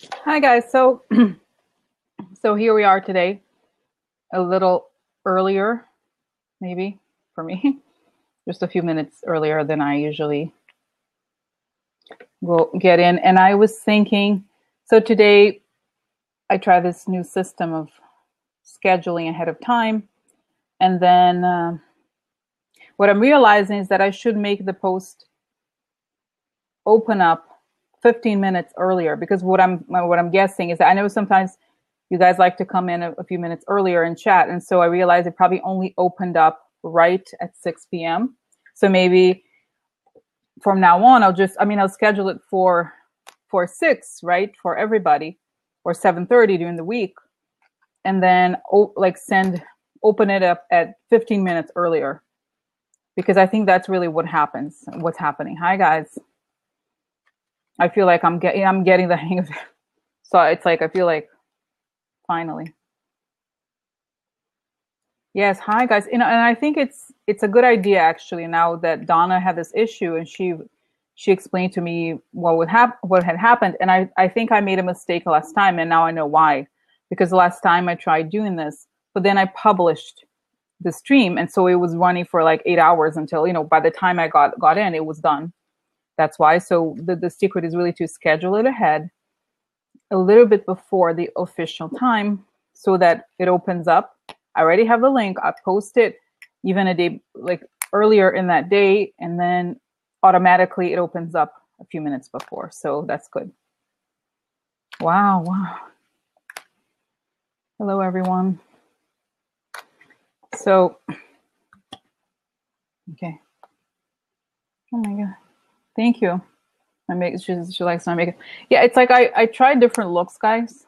Hi guys. So here we are today, a little earlier, maybe for me, just a few minutes earlier than I usually will get in. And I was thinking, so today I try this new system of scheduling ahead of time, and then what I'm realizing is that I should make the post open up 15 minutes earlier, because what I'm guessing is that I know sometimes you guys like to come in a few minutes earlier and chat, and so I realized it probably only opened up right at 6 p.m. So maybe from now on I'll schedule it for 6, right, for everybody, or 7:30 during the week, and then open it up at 15 minutes earlier, because I think that's really what's happening. Hi guys. I feel like I'm getting the hang of it. So it's like I feel like finally. Yes, hi guys. And I think it's a good idea actually, now that Donna had this issue and she explained to me what had happened, and I think I made a mistake last time, and now I know why. Because the last time I tried doing this, but then I published the stream, and so it was running for like 8 hours until, by the time I got in, it was done. That's why. So the secret is really to schedule it ahead a little bit before the official time so that it opens up. I already have the link. I post it even a day like earlier in that day, and then automatically it opens up a few minutes before. So that's good. Wow. Hello, everyone. So, okay. Oh my God. Thank you. She likes my makeup. Yeah, it's like I tried different looks, guys.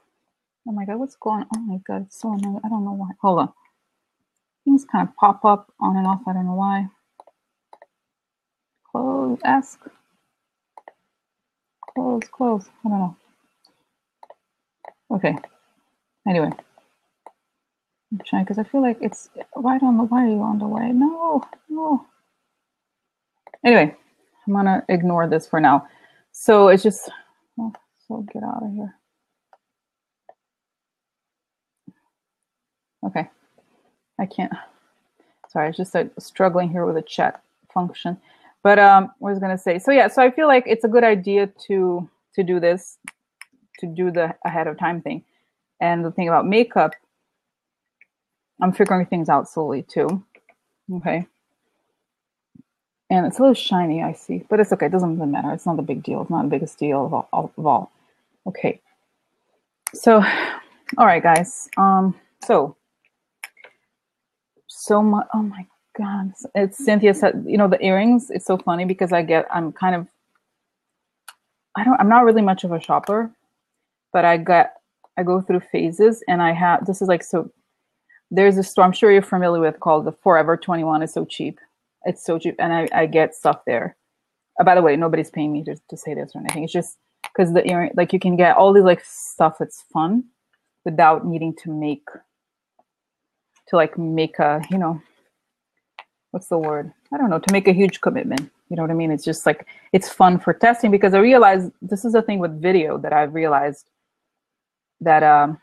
Oh my God, what's going on? Oh my God, it's so annoying. I don't know why. Hold on. Things kind of pop up on and off. I don't know why. Close, ask. Close. I don't know. Okay. Anyway. I'm trying, because I feel like it's right on the way. On the way. No. Anyway, I'm going to ignore this for now. So it's just, so get out of here. Okay. I can't. Sorry, it's just struggling here with the chat function. But what was I going to say? So yeah, so I feel like it's a good idea to do this, to do the ahead of time thing. And the thing about makeup, I'm figuring things out slowly too. Okay. And it's a little shiny, I see, but it's okay. It doesn't matter. It's not a big deal. It's not the biggest deal of all. Okay. So, all right, guys. So much. Oh my God. It's Cynthia said, the earrings. It's so funny because I'm not really much of a shopper, but I go through phases, and this is like, so there's a store I'm sure you're familiar with called the Forever 21. It's so cheap. It's so cheap. And I get stuff there. By the way, nobody's paying me to say this or anything. It's just because the earring, like, you can get all these like stuff that's fun without needing to make a, what's the word? I don't know, to make a huge commitment. You know what I mean? It's just like, it's fun for testing, because I realized this is the thing with video that I've realized that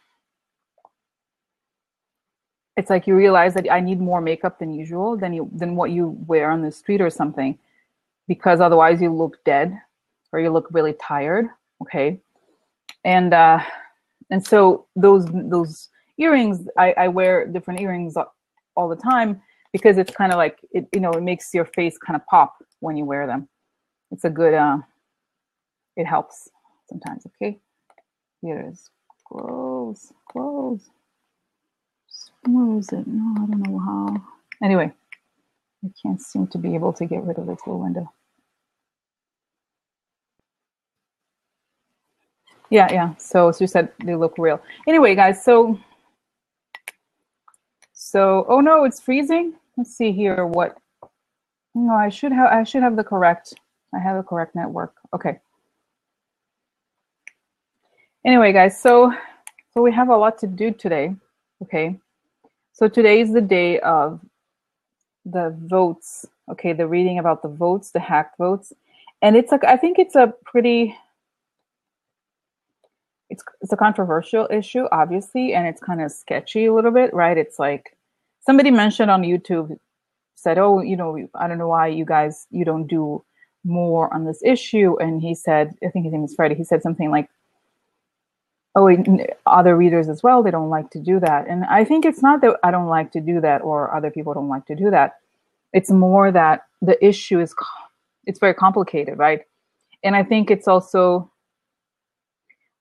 it's like you realize that I need more makeup than usual, than what you wear on the street or something, because otherwise you look dead or you look really tired. Okay. And so those earrings, I wear different earrings all the time, because it's kind of like, it makes your face kind of pop when you wear them. It's a good, it helps sometimes. Okay. Here it is. Close. Where is it? No, I don't know how. Anyway, I can't seem to be able to get rid of this little window. Yeah. So she said they look real. Anyway, guys, so oh no, it's freezing. Let's see here. What? No, I should have the correct. I have the correct network. Okay. Anyway, guys, so we have a lot to do today. Okay. So today is the day of the votes. Okay, the reading about the votes, the hacked votes. And I think it's it's a controversial issue, obviously, and it's kind of sketchy a little bit, right? It's like somebody mentioned on YouTube, said, "Oh, I don't know why you don't do more on this issue." And he said, I think his name is Freddie. He said something like, "Oh, other readers as well, they don't like to do that." And I think it's not that I don't like to do that or other people don't like to do that. It's more that the issue it's very complicated, right? And I think it's also,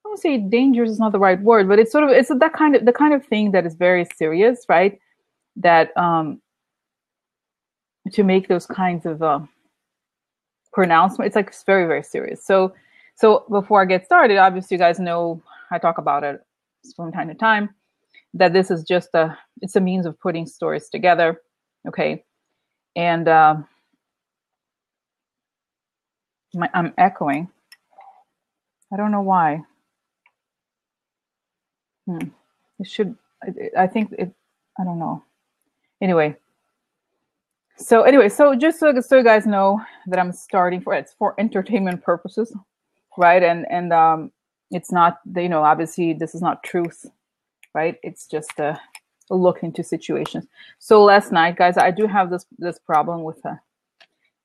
I won't say dangerous is not the right word, but it's the kind of thing that is very serious, right? That to make those kinds of pronouncements, it's very, very serious. So before I get started, obviously you guys know I talk about it from time to time, that this is just it's a means of putting stories together, okay? And I'm echoing. I don't know why. It should, I think it, I don't know. Anyway, so just so you guys know that I'm starting it's for entertainment purposes, right? And it's not, obviously this is not truth, right? It's just a look into situations. So last night, guys, I do have this problem with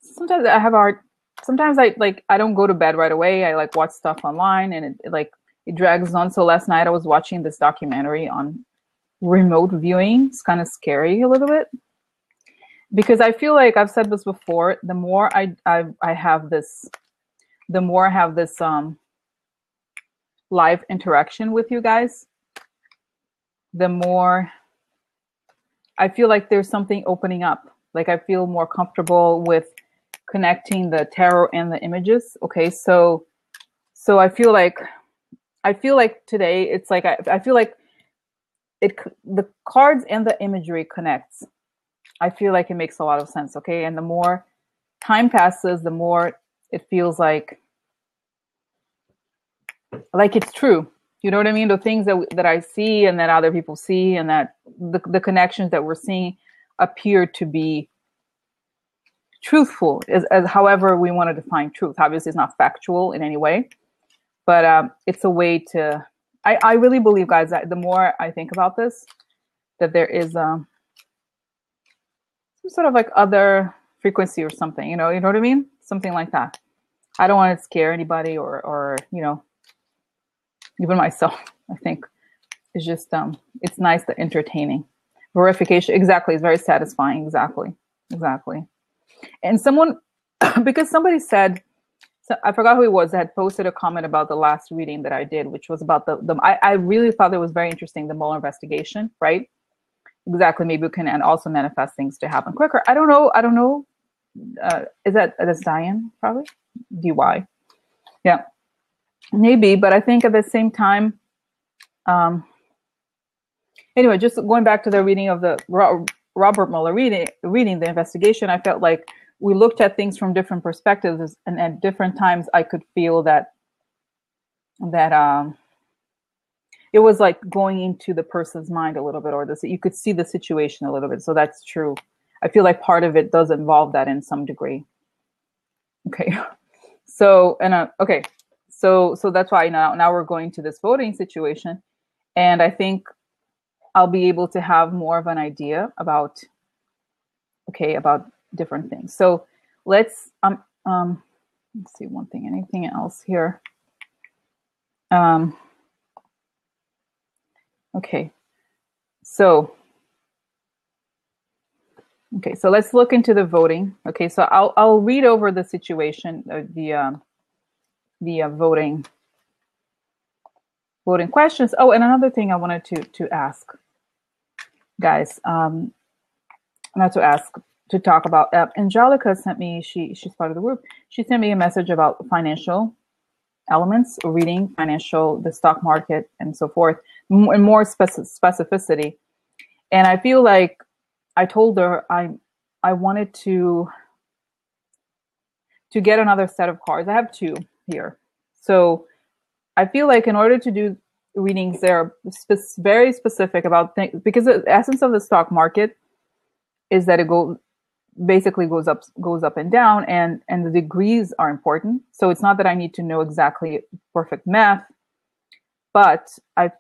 sometimes I have sometimes I don't go to bed right away. I watch stuff online and it drags on. So last night I was watching this documentary on remote viewing. It's kind of scary a little bit, because I feel like I've said this before, the more I have this live interaction with you guys, the more I feel like there's something opening up. Like I feel more comfortable with connecting the tarot and the images. Okay, so I feel like today it's like I feel like the cards and the imagery connects. I feel like it makes a lot of sense. Okay, and the more time passes, the more it feels like it's true. You know what I mean? The things that I see and that other people see, and that the connections that we're seeing appear to be truthful, as however we want to define truth. Obviously, it's not factual in any way, but it's a way to. I really believe, guys, that the more I think about this, that there is some sort of other frequency or something. You know what I mean? Something like that. I don't want to scare anybody or even myself. I think it's just it's nice, the entertaining verification. Exactly, it's very satisfying. Exactly. And someone, because somebody said, I forgot who it was, that had posted a comment about the last reading that I did, which was about I really thought it was very interesting, the Mueller investigation, right? Exactly. Maybe we can also manifest things to happen quicker. I don't know. That's Diane, probably? DY. Yeah. Maybe, but I think at the same time, anyway, just going back to the reading of the Robert Mueller reading the investigation, I felt like we looked at things from different perspectives, and at different times I could feel that it was like going into the person's mind a little bit, or you could see the situation a little bit. So that's true. I feel like part of it does involve that in some degree. Okay. So that's why now we're going to this voting situation, and I think I'll be able to have more of an idea about different things. So let's see one thing. Anything else here? Okay. So let's look into the voting. Okay, so I'll read over the situation, the voting questions. Oh, and another thing I wanted to ask, guys, to talk about. Angelica sent me, she's part of the group. She sent me a message about financial elements, reading the stock market and so forth, and more specificity. And I feel like I told her I wanted to get another set of cards. I have two here. So I feel like in order to do readings, they're very specific about things, because the essence of the stock market is that it basically goes up and down, and the degrees are important. So it's not that I need to know exactly perfect math, but I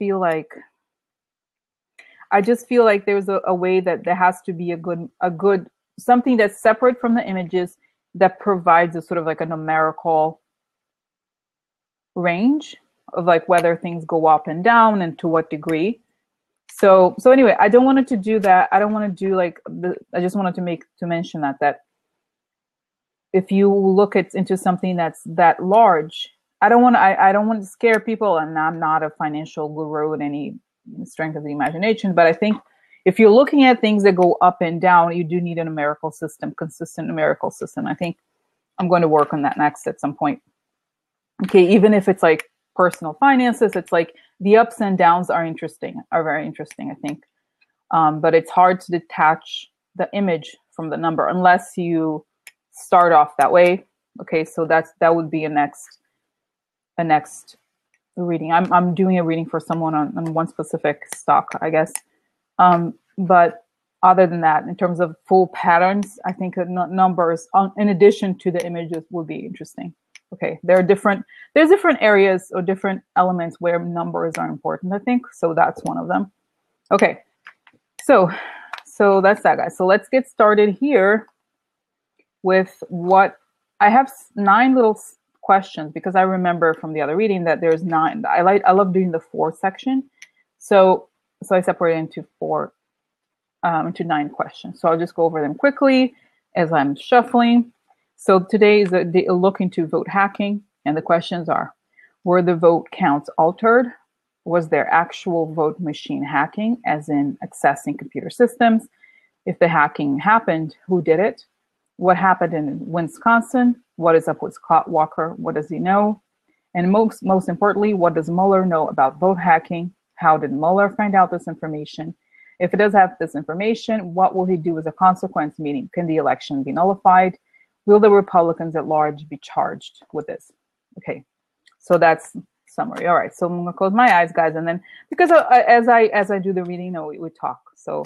just feel like there's a way that there has to be a good something that's separate from the images that provides a sort of like a numerical range of like whether things go up and down and to what degree. So anyway, I don't want it to do that. I don't want to do like I just wanted to mention that if you look into something that's that large, I don't want to scare people, and I'm not a financial guru with any strength of the imagination, but I think if you're looking at things that go up and down, you do need a numerical system, consistent numerical system. I think I'm going to work on that next at some point. Okay, even if it's like personal finances, it's like the ups and downs are very interesting, I think. But it's hard to detach the image from the number unless you start off that way. Okay, so that would be a next reading. I'm doing a reading for someone on one specific stock, I guess. But other than that, in terms of full patterns, I think numbers in addition to the images would be interesting. Okay, there's different areas or different elements where numbers are important, I think. So that's one of them. Okay, so that's that, guys. So let's get started here with what I have 9 little questions, because I remember from the other reading that there's 9. I love doing the 4 section. So I separated into 9 questions. So I'll just go over them quickly as I'm shuffling. So today is a look into vote hacking, and the questions are: were the vote counts altered? Was there actual vote machine hacking, as in accessing computer systems? If the hacking happened, who did it? What happened in Wisconsin? What is up with Scott Walker? What does he know? And most importantly, what does Mueller know about vote hacking? How did Mueller find out this information? If he does have this information, what will he do as a consequence? Meaning, can the election be nullified? Will the Republicans at large be charged with this? Okay, so that's summary. All right, so I'm gonna close my eyes, guys, and then because as I do the reading, we talk. So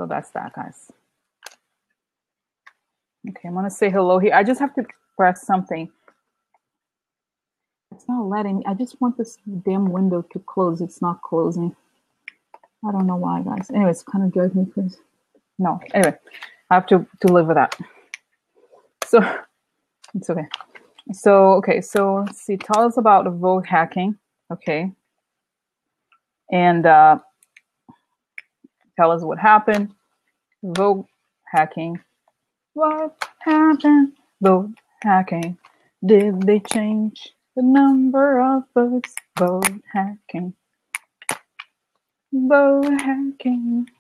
that's that, guys. Okay, I'm gonna say hello here. I just have to press something. It's not letting me. I just want this damn window to close. It's not closing. I don't know why, guys. Anyways, kind of drives me crazy. No, anyway, I have to live with that. So it's okay. So let's see. Tell us about the vote hacking. Okay, and tell us what happened. Vote hacking. What happened? Vote hacking. Did they change the number of votes? Vote hacking. Vote hacking.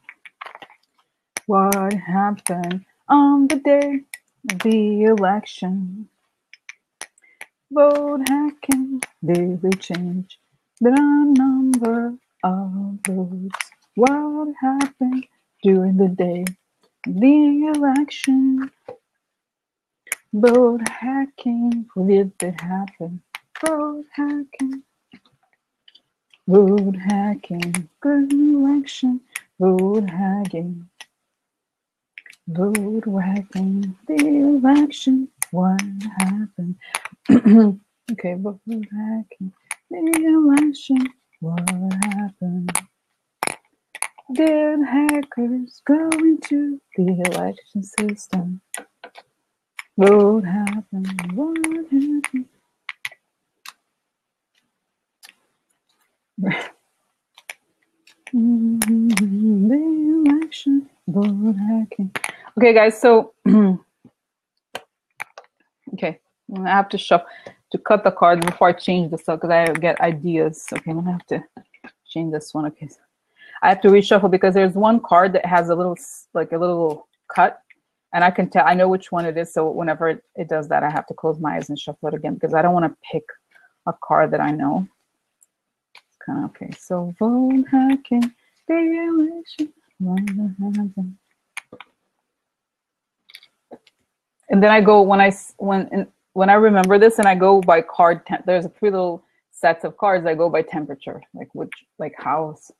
What happened on the day of the election? Vote hacking. Did they change the number of votes? What happened during the day of the election? Vote hacking. Did it happen? Vote hacking. Vote hacking. Good election. Vote hacking. Vote hacking. The election. What happened? Okay, vote hacking. The election. What happened? Did hackers go into the election system? What happened? What happened? The election. Vote hacking. Okay, guys, so okay, I'm gonna have to cut the cards before I change this up because I get ideas. Okay, I'm gonna have to change this one. Okay, so I have to reshuffle because there's one card that has a little cut, and I can tell, I know which one it is. So whenever it does that, I have to close my eyes and shuffle it again because I don't want to pick a card that I know. Kind of okay. So vote hacking, the election. And then I go when I remember this, and I go by card. There's 3 little sets of cards. I go by temperature, like house.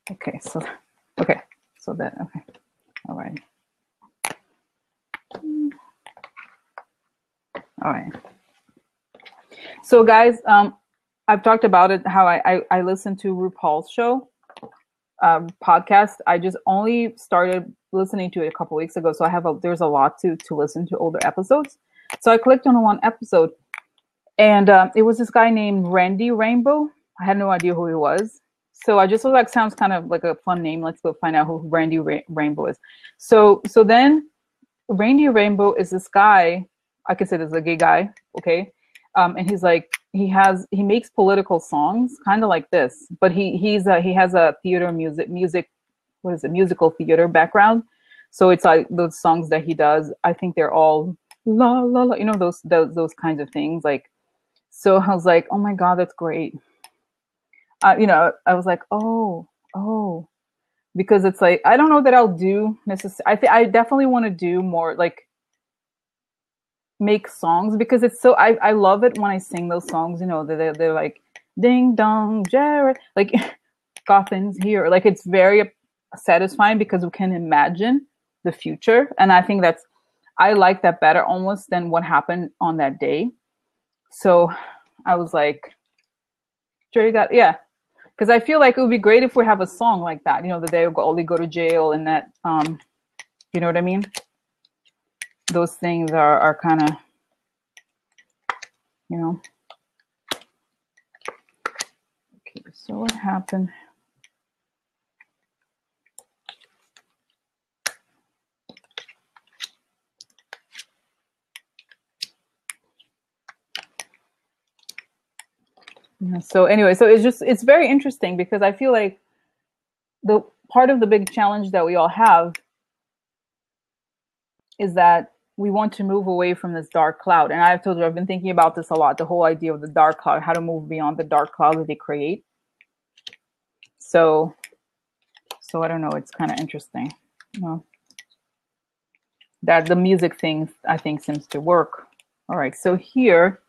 Okay, so that okay, all right. All right. So guys, I've talked about it, how I listen to RuPaul's show podcast. I just only started listening to it a couple weeks ago. So there's a lot to listen to older episodes. So I clicked on one episode, and it was this guy named Randy Rainbow. I had no idea who he was. So I just was like, sounds kind of like a fun name. Let's go find out who Randy Rainbow is. So then Randy Rainbow is this guy, I could say this is a gay guy, okay? And he's like, he makes political songs, kind of like this, but he has a theater musical theater background. So it's like those songs that he does, I think they're all la la la, those kinds of things. Like, so I was like, oh my God, that's great. I was like, oh, because it's like, I don't know that I'll do necessarily. I definitely want to do more, like, make songs, because it's so, I love it when I sing those songs, they're like, ding dong, Jared, like, Gotham's here. Like, it's very satisfying because we can imagine the future. And I think I like that better almost than what happened on that day. So I was like, Jerry yeah. Because I feel like it would be great if we have a song like that, the day Oli go to jail, and that, you know what I mean? Those things are kind of, Okay, so what happened? So anyway, so it's very interesting, because I feel like the part of the big challenge that we all have is that we want to move away from this dark cloud. And I've told you, I've been thinking about this a lot, the whole idea of the dark cloud, how to move beyond the dark cloud that they create. So I don't know, it's kind of interesting, that the music thing, I think, seems to work. All right, so here,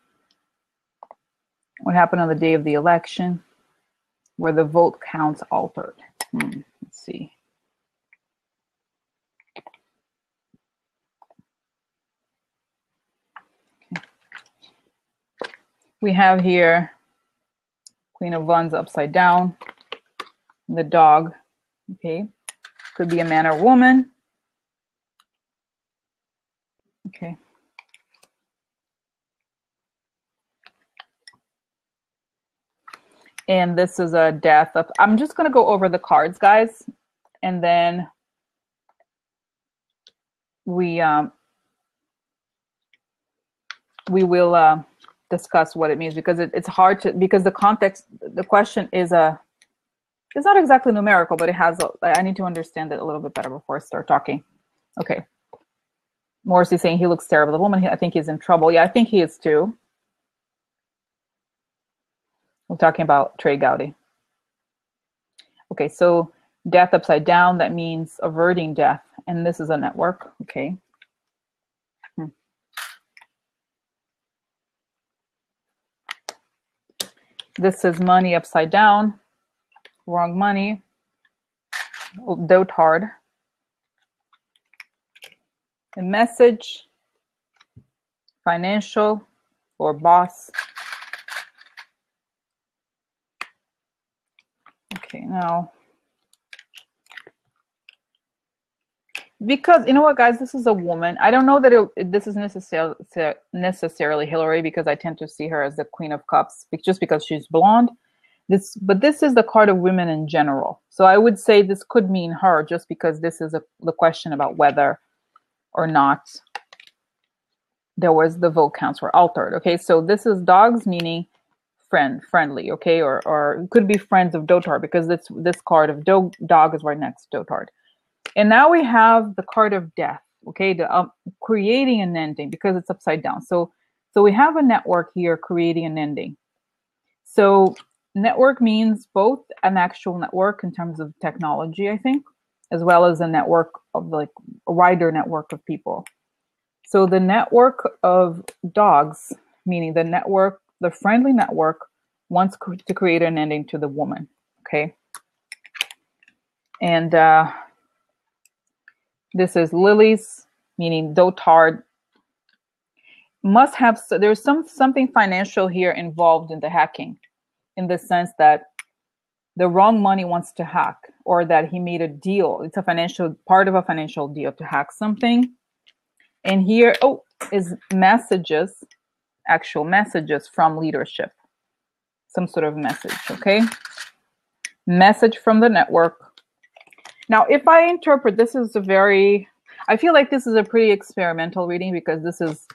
what happened on the day of the election, where the vote counts altered. Let's see. Okay. We have here Queen of Wands upside down, the dog, okay? Could be a man or woman. Okay. And this is a death of, I'm just going to go over the cards, guys, and then we will discuss what it means, because it's hard to, because the context, the question is it's not exactly numerical, but it has, I need to understand it a little bit better before I start talking. Okay. Morrissey saying he looks terrible. The woman, I think he's in trouble. Yeah, I think he is too. We're talking about Trey Gowdy. Okay, so death upside down, that means averting death. And this is a network, okay. This is money upside down, wrong money, dotard. A message, financial, or boss. Okay, now, because, you know what, guys, this is a woman. I don't know that this is necessarily Hillary, because I tend to see her as the Queen of Cups, just because she's blonde. But this is the card of women in general. So I would say this could mean her, just because this is the question about whether or not there was the vote counts were altered. Okay, so this is dogs, meaning friendly, okay, or it could be friends of dotard, because this card of dog is right next to dotard. And now we have the card of death, okay, the creating an ending, because it's upside down. So we have a network here creating an ending. So network means both an actual network in terms of technology, I think, as well as a network of, like, a wider network of people. So the network of dogs, meaning the friendly network, wants to create an ending to the woman, okay? And this is lilies, meaning dotard. must have, so there's something financial here involved in the hacking, in the sense that the wrong money wants to hack, or that he made a deal. It's a financial part of a financial deal to hack something. And here, oh, is messages, actual messages from leadership, some sort of message. Okay, message from the network. Now, if I interpret, this is a very, I feel like this is a pretty experimental reading, because this is,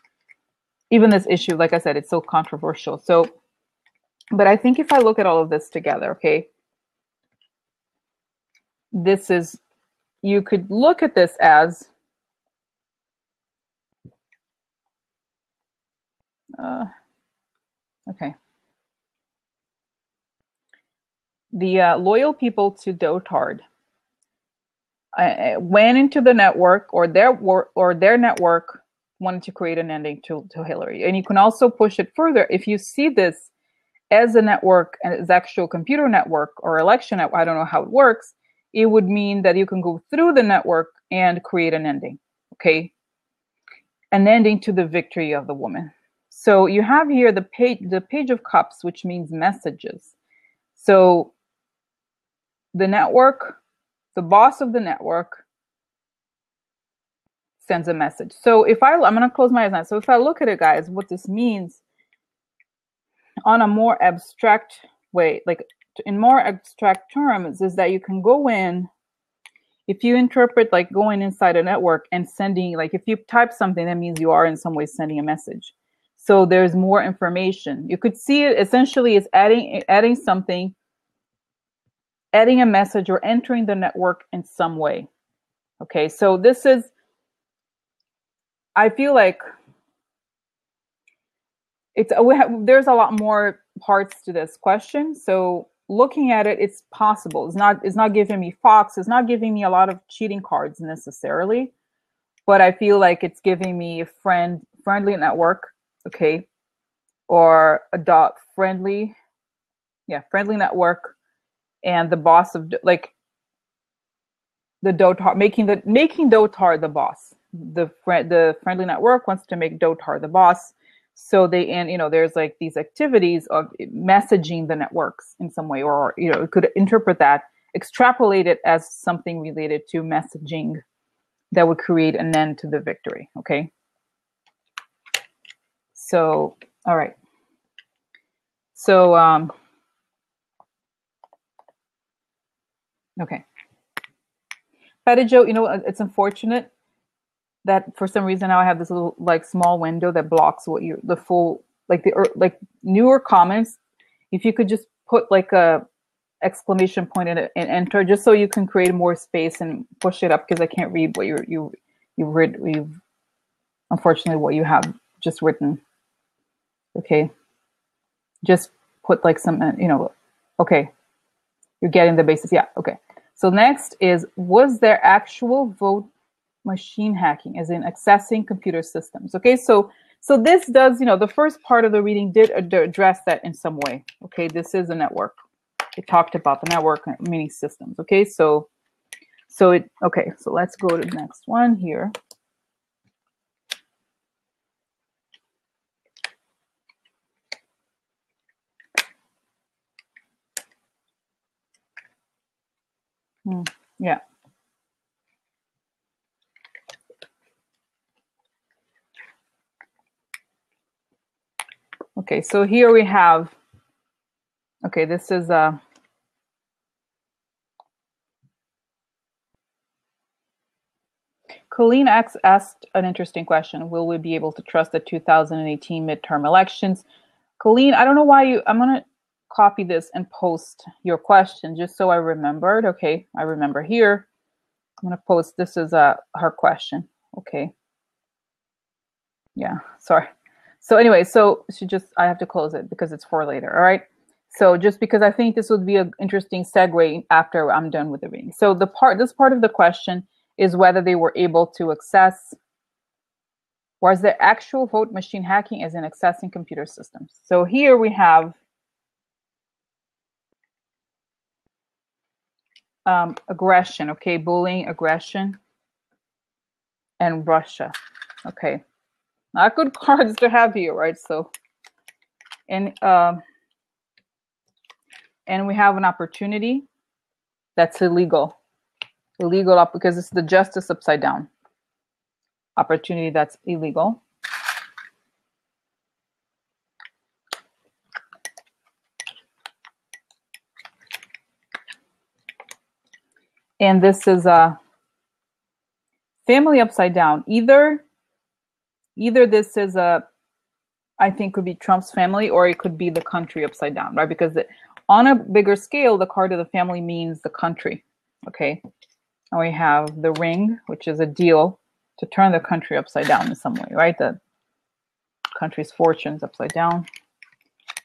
even this issue, like I said, it's so controversial. So, but I think if I look at all of this together, okay, this is, you could look at this as, okay, the loyal people to Dotard went into the network, or their network wanted to create an ending to Hillary. And you can also push it further. If you see this as a network, and as actual computer network or election network, I don't know how it works, it would mean that you can go through the network and create an ending, okay? An ending to the victory of the woman. So you have here the page of cups, which means messages. So the network, the boss of the network sends a message. So if I'm going to close my eyes now. So if I look at it, guys, what this means on a more abstract way, like in more abstract terms, is that you can go in, if you interpret like going inside a network and sending, like if you type something, that means you are in some way sending a message. So there's more information. You could see it essentially as adding something, adding a message, or entering the network in some way. Okay, so this is, I feel like it's, there's a lot more parts to this question. So looking at it, it's possible. It's not giving me Fox. It's not giving me a lot of cheating cards necessarily, but I feel like it's giving me a friendly network, okay, or a friendly network, and the boss of, like, the Dotard, making Dotard the boss. The friendly network wants to make Dotard the boss. So they, and there's like these activities of messaging the networks in some way, or it could interpret that, extrapolate it as something related to messaging that would create an end to the victory. Okay. So, all right. So, okay. Patty Joe, it's unfortunate that for some reason now I have this little like small window that blocks what you, the full, like like newer comments. If you could just put like a exclamation point in it and enter, just so you can create more space and push it up, because I can't read what you've unfortunately what you have just written. Okay, just put like some, okay, you're getting the basis. Yeah, okay. So next is, was there actual vote machine hacking, as in accessing computer systems? Okay, so this does, the first part of the reading did address that in some way. Okay, this is a network. It talked about the network, meaning systems. Okay, so let's go to the next one here. Yeah. Okay, so here we have, okay, this is Colleen asked an interesting question. Will we be able to trust the 2018 midterm elections? Colleen, I don't know why I'm going to copy this and post your question just so I remembered. Okay, I remember here. I'm going to post, this is her question. Okay. Yeah, sorry. So anyway, so I have to close it because it's for later. All right. So just because I think this would be an interesting segue after I'm done with the reading. So this part of the question is whether they were able to access, was there actual vote machine hacking, as in accessing computer systems? So here we have aggression, okay, bullying, aggression, and Russia, okay. Not good cards to have here, right? So, and we have an opportunity that's illegal. Illegal up because it's the justice upside down. Opportunity that's illegal. And this is a family upside down. Either this is I think could be Trump's family, or it could be the country upside down, right? Because on a bigger scale, the card of the family means the country. Okay. And we have the ring, which is a deal to turn the country upside down in some way, right? The country's fortunes upside down.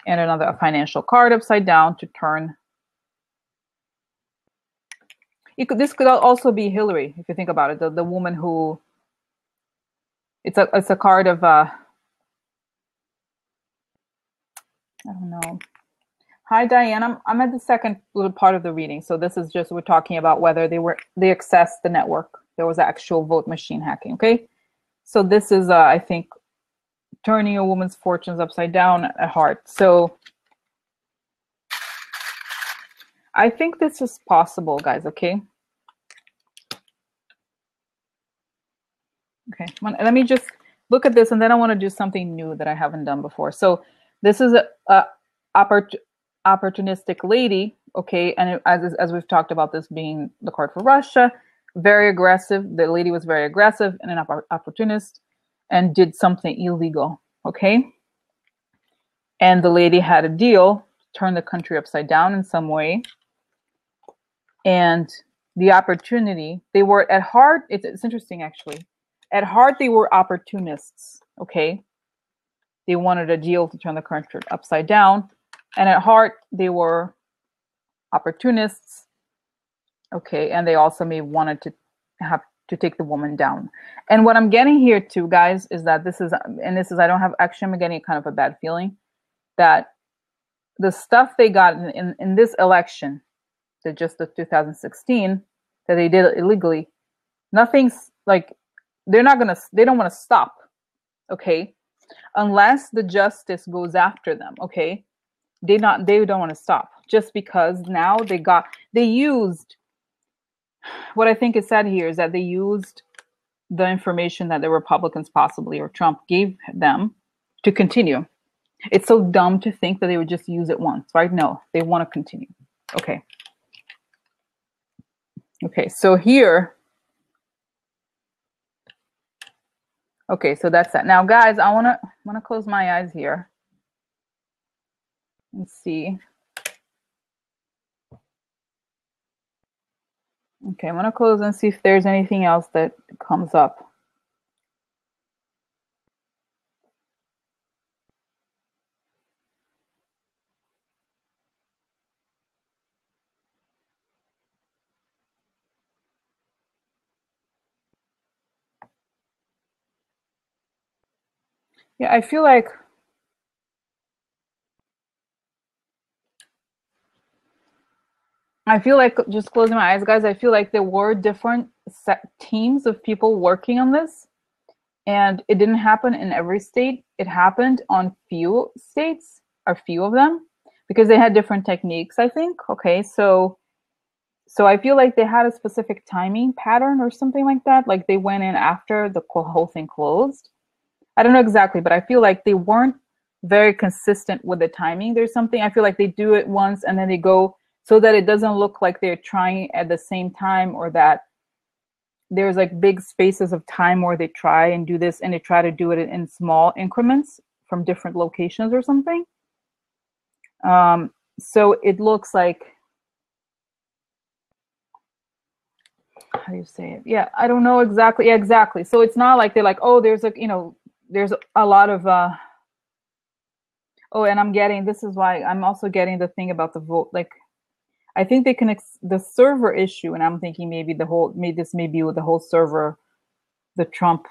And a financial card upside down to turn. This could also be Hillary, if you think about it. The woman who, it's a card of I don't know. Hi Diane, I'm at the second little part of the reading. So this is just, we're talking about whether they accessed the network. There was actual vote machine hacking. Okay. So this is I think turning a woman's fortunes upside down at heart. So I think this is possible, guys. Okay. Okay. Let me just look at this, and then I want to do something new that I haven't done before. So this is a opportunistic lady. Okay. And as we've talked about, this being the card for Russia, very aggressive. The lady was very aggressive and an opportunist and did something illegal. Okay. And the lady had a deal, turn the country upside down in some way. And the opportunity, they were at heart, it's interesting actually. At heart, they were opportunists, okay? They wanted a deal to turn the country upside down. And at heart, they were opportunists, okay? And they also may wanted to have to take the woman down. And what I'm getting here too, guys, is that I don't have, actually I'm getting kind of a bad feeling that the stuff they got in this election, the 2016, that they did illegally, nothing's like, they don't want to stop, okay? Unless the justice goes after them, okay? They don't want to stop, just because now they used, what I think is sad here is that they used the information that the Republicans possibly, or Trump gave them to continue. It's so dumb to think that they would just use it once, right? No, they want to continue. Okay. Okay, so here, okay, so that's that. Now, guys, I wanna close my eyes here and see. Okay, I'm gonna close and see if there's anything else that comes up. Yeah, I feel like just closing my eyes, guys, I feel like there were different teams of people working on this, and it didn't happen in every state. It happened on few states, or few of them, because they had different techniques, I think. Okay, so I feel like they had a specific timing pattern or something like that. Like they went in after the whole thing closed. I don't know exactly, but I feel like they weren't very consistent with the timing. There's something, I feel like they do it once and then they go, so that it doesn't look like they're trying at the same time, or that there's like big spaces of time where they try and do this and they try to do it in small increments from different locations or something. So it looks like, how do you say it? Yeah, I don't know exactly. Yeah, exactly. So it's not like they're like, oh, there's there's a lot of, oh, and I'm getting, this is why I'm also getting the thing about the vote. Like, I think they can, the server issue, and I'm thinking maybe this may be with the whole server, the Trump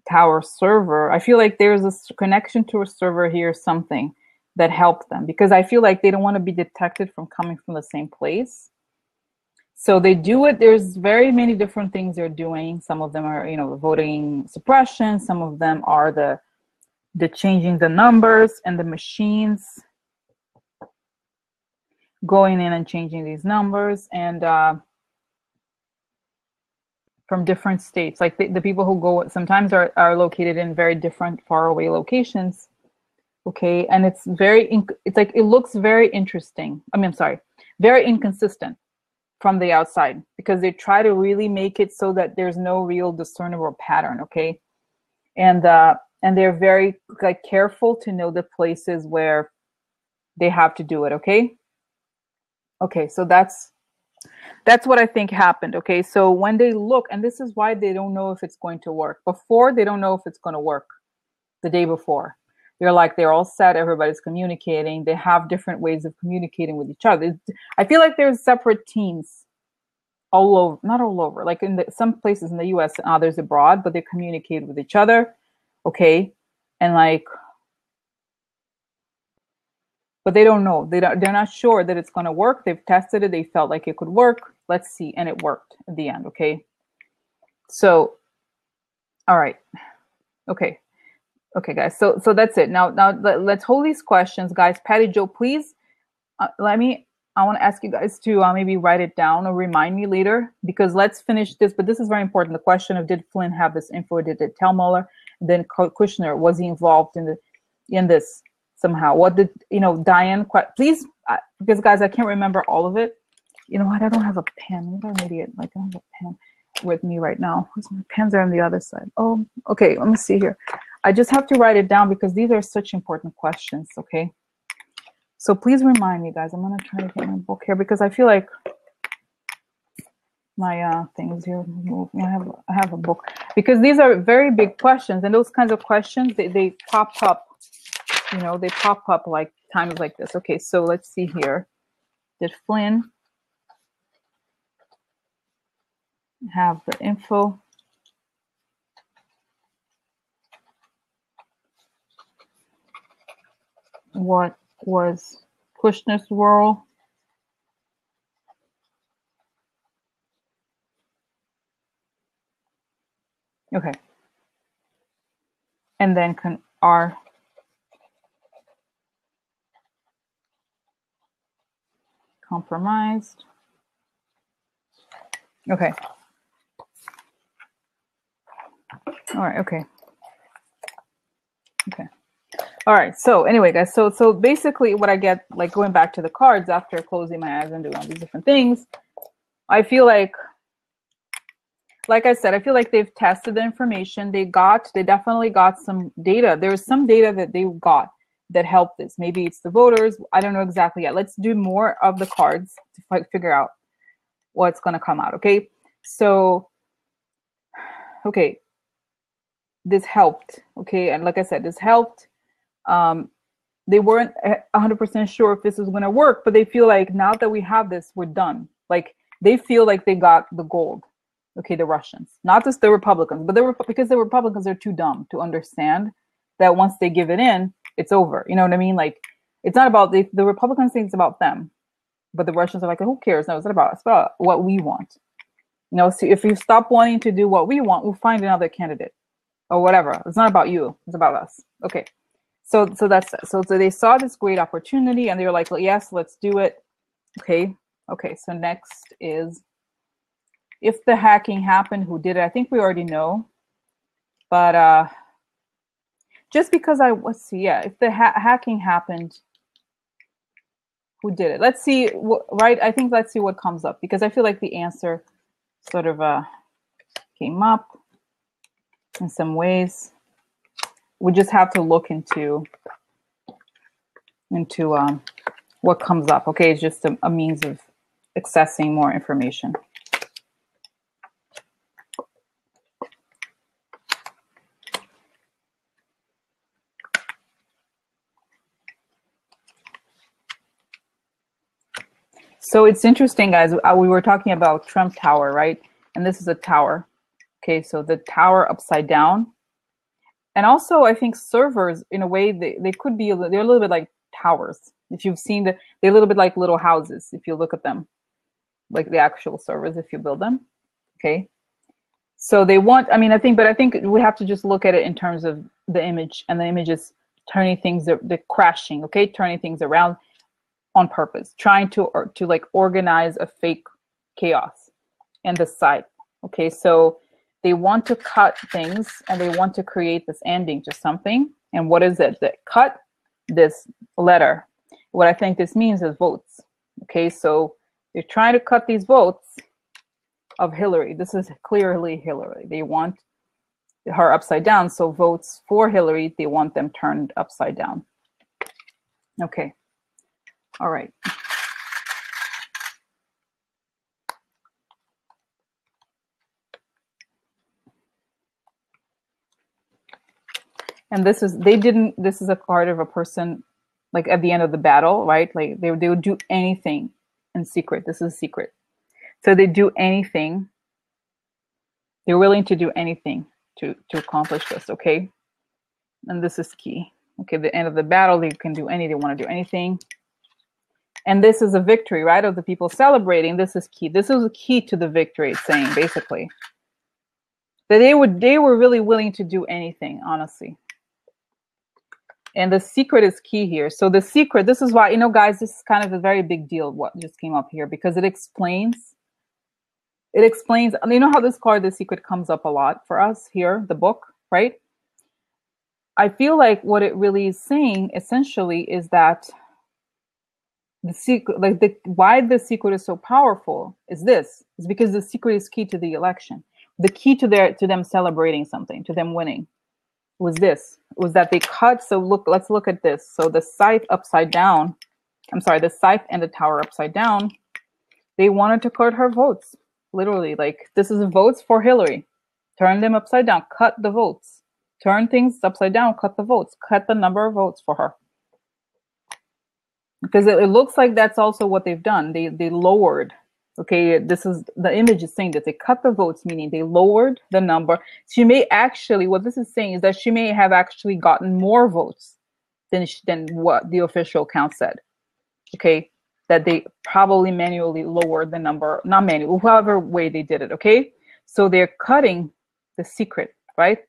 Tower server. I feel like there's a connection to a server here, something that helped them, because I feel like they don't want to be detected from coming from the same place. So they do it. There's very many different things they're doing. Some of them are, voting suppression. Some of them are the changing the numbers and the machines going in and changing these numbers, and from different states. Like the people who go sometimes are located in very different faraway locations. Okay, and it's like it looks very interesting. I mean, I'm sorry, very inconsistent from the outside, because they try to really make it so that there's no real discernible pattern. Okay, and they're very like careful to know the places where they have to do it. Okay, so that's what I think happened. Okay, so when they look, and this is why they don't know if it's going to work. Before, they don't know if it's going to work. The day before, they're all set, everybody's communicating, they have different ways of communicating with each other. I feel like there's separate teams all over, not all over, like in some places in the US and others abroad, but they communicate with each other. Okay, and but they don't know. They're not sure that it's going to work. They've tested it. They felt like it could work. Let's see. And it worked at the end. Okay. So, all right. Okay. Okay, guys. So that's it. Now let's hold these questions, guys. Patty Joe, please I want to ask you guys to maybe write it down or remind me later, because let's finish this. But this is very important. The question of, did Flynn have this info? Did it tell Mueller? Then Kushner, was he involved in this? Somehow, what did Diane? Please, because guys, I can't remember all of it. You know what? I don't have a pen. I'm an idiot. Like, I don't have a pen with me right now. My pens are on the other side. Oh, okay. Let me see here. I just have to write it down because these are such important questions. Okay. So please remind me, guys. I'm gonna try to get my book here because I feel like my things here move. I have a book because these are very big questions, and those kinds of questions they pop up. They pop up like times like this. Okay, so let's see here. Did Flynn have the info? What was Kushner's role? Okay. And then are compromised. Okay. All right. Okay. Okay. All right. So anyway, guys, so basically what I get, like going back to the cards after closing my eyes and doing all these different things, I feel like I said, I feel like they've tested the information. They definitely got some data. There was some data that they got that helped this. Maybe it's the voters. I don't know exactly yet. Let's do more of the cards to figure out what's going to come out. Okay. So, okay. This helped. Okay. And like I said, this helped. They weren't 100% sure if this was going to work, but they feel like now that we have this, we're done. Like they feel like they got the gold. Okay, the Russians, not just the Republicans, but because the Republicans are too dumb to understand that once they give it in, it's over. You know what I mean? Like, it's not about the Republicans think it's about them, but the Russians are like, who cares? No, it's about what we want. So if you stop wanting to do what we want, we'll find another candidate or whatever. It's not about you. It's about us. Okay. So that's it. So they saw this great opportunity and they were like, well, yes, let's do it. Okay. Okay. So next is, if the hacking happened, who did it? I think we already know, but just because let's see, yeah, if the hacking happened, who did it? Let's see, right? I think let's see what comes up, because I feel like the answer sort of came up in some ways. We just have to look into what comes up. Okay, it's just a means of accessing more information. So it's interesting, guys. We were talking about Trump Tower, right? And this is a tower. Okay, so the tower upside down. And also, I think servers, in a way, they could be, they're a little bit like towers. If you've seen they're a little bit like little houses, if you look at them. like the actual servers if you build them. Okay. So they want, I mean, I think we have to just look at it in terms of the image, and the image is turning things, they're crashing, okay? Turning things around on purpose, trying to like organize a fake chaos in the site. Okay, so they want to cut things and they want to create this ending to something. And what is it? That cut this letter. What I think this means is votes. Okay, so they're trying to cut these votes of Hillary. This is clearly Hillary. They want her upside down. So votes for Hillary, they want them turned upside down. Okay. All right. And this is, this is a card of a person like at the end of the battle, right? Like they would do anything in secret. This is secret. So they do anything. They're willing to do anything to accomplish this, okay? And this is key. Okay, the end of the battle, they can do anything, they want to do anything. And this is a victory, right? Of the people celebrating. This is key. This is a key to the victory, it's saying, basically. That they were really willing to do anything, honestly. And the secret is key here. So the secret, this is why, you know, guys, this is kind of a very big deal, what just came up here, because it explains, you know how this card, The Secret, comes up a lot for us here, the book, right? I feel like what it really is saying, essentially, is that the secret, like why the secret is so powerful is this, is because the secret is key to the election. The key to them celebrating something, to them winning, was that they cut. So let's look at this. So the scythe upside down, the scythe and the tower upside down, they wanted to cut her votes. Literally, like, this is votes for Hillary. Turn them upside down, cut the votes. Turn things upside down, cut the votes, cut the number of votes for her. Because it looks like that's also what they've done. They lowered. Okay, this is the image is saying that they cut the votes, meaning they lowered the number. She may actually, what this is saying is that she may have actually gotten more votes than what the official count said. Okay, that they probably manually lowered the number, not manually, however way they did it. Okay, so they're cutting the secret, right?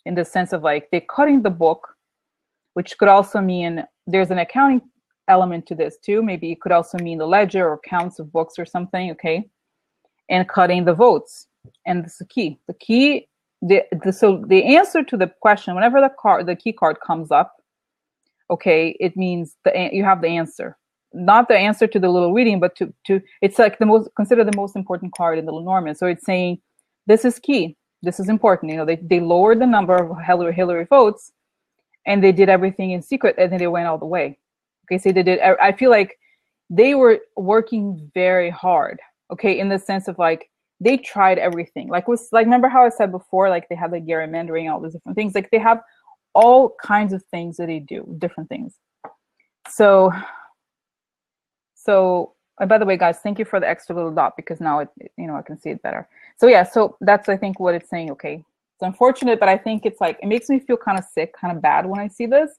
In the sense of like they're cutting the book, which could also mean there's an accounting element to this too. Maybe it could also mean the ledger or counts of books or something, okay? And cutting the votes. And this is the key. The key, so the answer to the question, whenever the key card comes up, okay, it means you have the answer. Not the answer to the little reading, but to it's like considered the most important card in the Lenormand. So it's saying this is key. This is important. You know, they lowered the number of Hillary votes, and they did everything in secret, and then they went all the way. Okay, so they did. I feel like they were working very hard. Okay, in the sense of like they tried everything. Like remember how I said before, like they had like gerrymandering, all these different things. Like they have all kinds of things that they do, different things. So, and by the way, guys, thank you for the extra little dot, because now I can see it better. So yeah, so that's, I think, what it's saying. Okay, it's unfortunate, but I think it's like, it makes me feel kind of sick, kind of bad when I see this.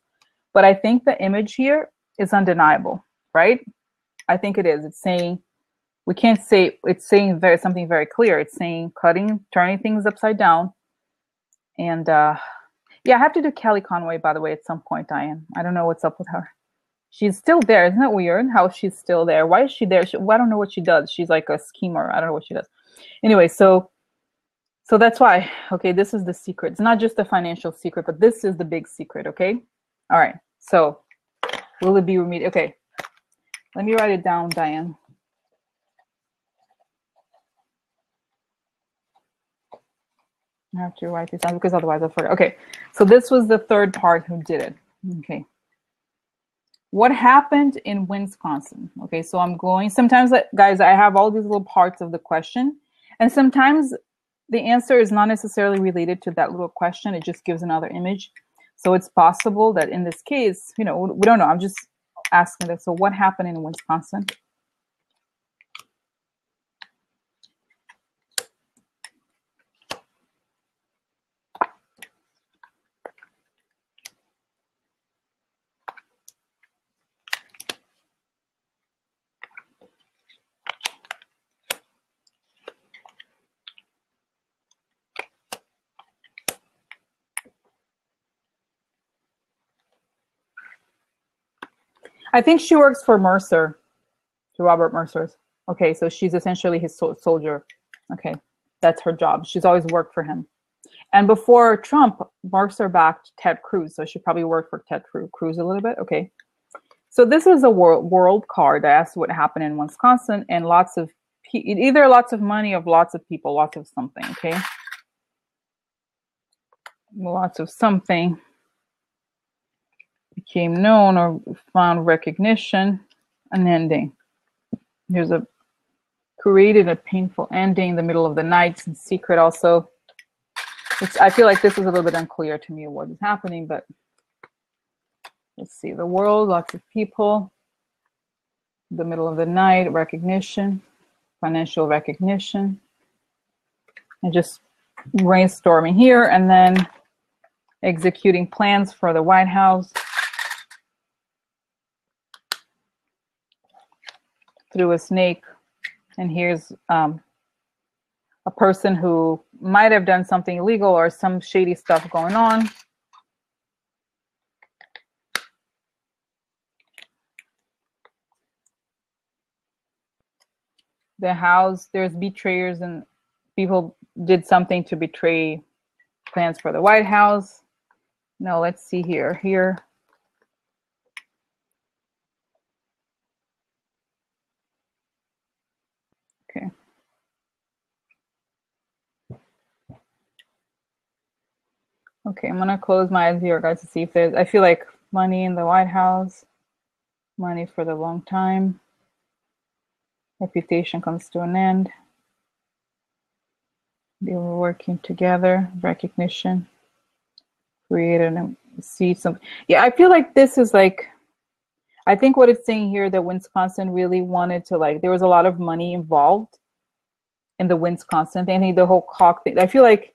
But I think the image here is undeniable, right? I think it is. It's saying, we can't say, it's saying something very clear. It's saying turning things upside down. And yeah, I have to do Kelly Conway, by the way, at some point, Diane. I don't know what's up with her. She's still there. Isn't that weird how she's still there? Why is she there? I don't know what she does. She's like a schemer. I don't know what she does. Anyway, so that's why. Okay, this is the secret. It's not just the financial secret, but this is the big secret, okay? All right, so will it be remedied? Okay, let me write it down, Diane. I have to write this down because otherwise I'll forget. Okay, so this was the third part who did it. Okay. What happened in Winsconsin? Okay, so I'm going, sometimes, guys, I have all these little parts of the question, and sometimes the answer is not necessarily related to that little question. It just gives another image. So it's possible that in this case, we don't know. I'm just asking this. So what happened in Wisconsin? I think she works for Mercer, to Robert Mercer's. Okay, so she's essentially his soldier. Okay, that's her job. She's always worked for him. And before Trump, Mercer backed Ted Cruz, so she probably worked for Ted Cruz a little bit. Okay, so this is a world card. I asked what happened in Wisconsin, and lots of either lots of money or lots of people, lots of something. Okay, lots of something became known or found recognition, an ending. Here's a created a painful ending in the middle of the night, in secret also. I feel like this is a little bit unclear to me what is happening, but let's see. The world, lots of people, the middle of the night, recognition, financial recognition, and just brainstorming here, and then executing plans for the White House through a snake. And here's a person who might have done something illegal or some shady stuff going on. The house, there's betrayers and people did something to betray plans for the White House. No, let's see here. Okay. Okay, I'm gonna close my eyes here, guys, to see if there's, I feel like money in the White House, money for the long time, reputation comes to an end. They were working together, recognition, created and see some. Yeah, I feel like this is like, I think what it's saying here that Wisconsin really wanted to, like, there was a lot of money involved in the Wisconsin thing, the whole cock thing. I feel like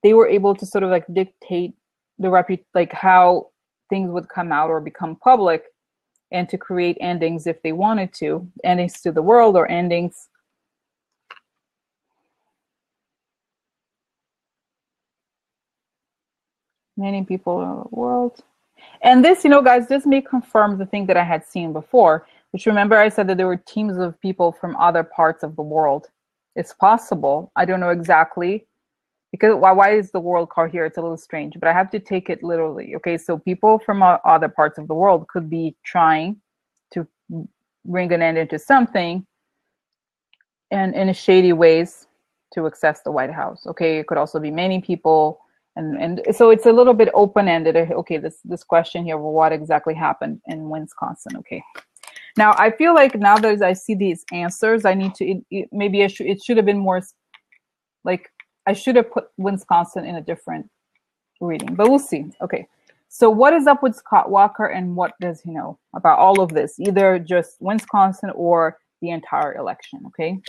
they were able to sort of like dictate the like how things would come out or become public, and to create endings if they wanted to, endings to the world or endings. Many people in the world. And this, you know, guys, this may confirm the thing that I had seen before, which, remember I said that there were teams of people from other parts of the world. It's possible. I don't know exactly. Because why is the world card here? It's a little strange, but I have to take it literally. Okay, so people from other parts of the world could be trying to bring an end into something, and in a shady ways to access the White House. Okay, it could also be many people, and so it's a little bit open-ended. Okay, this question here, well, what exactly happened in Wisconsin? Okay, now I feel like now that I see these answers, I need to maybe it should have been more like. I should have put Wisconsin in a different reading, but we'll see. Okay, so what is up with Scott Walker, and what does he know about all of this? Either just Wisconsin or the entire election, okay?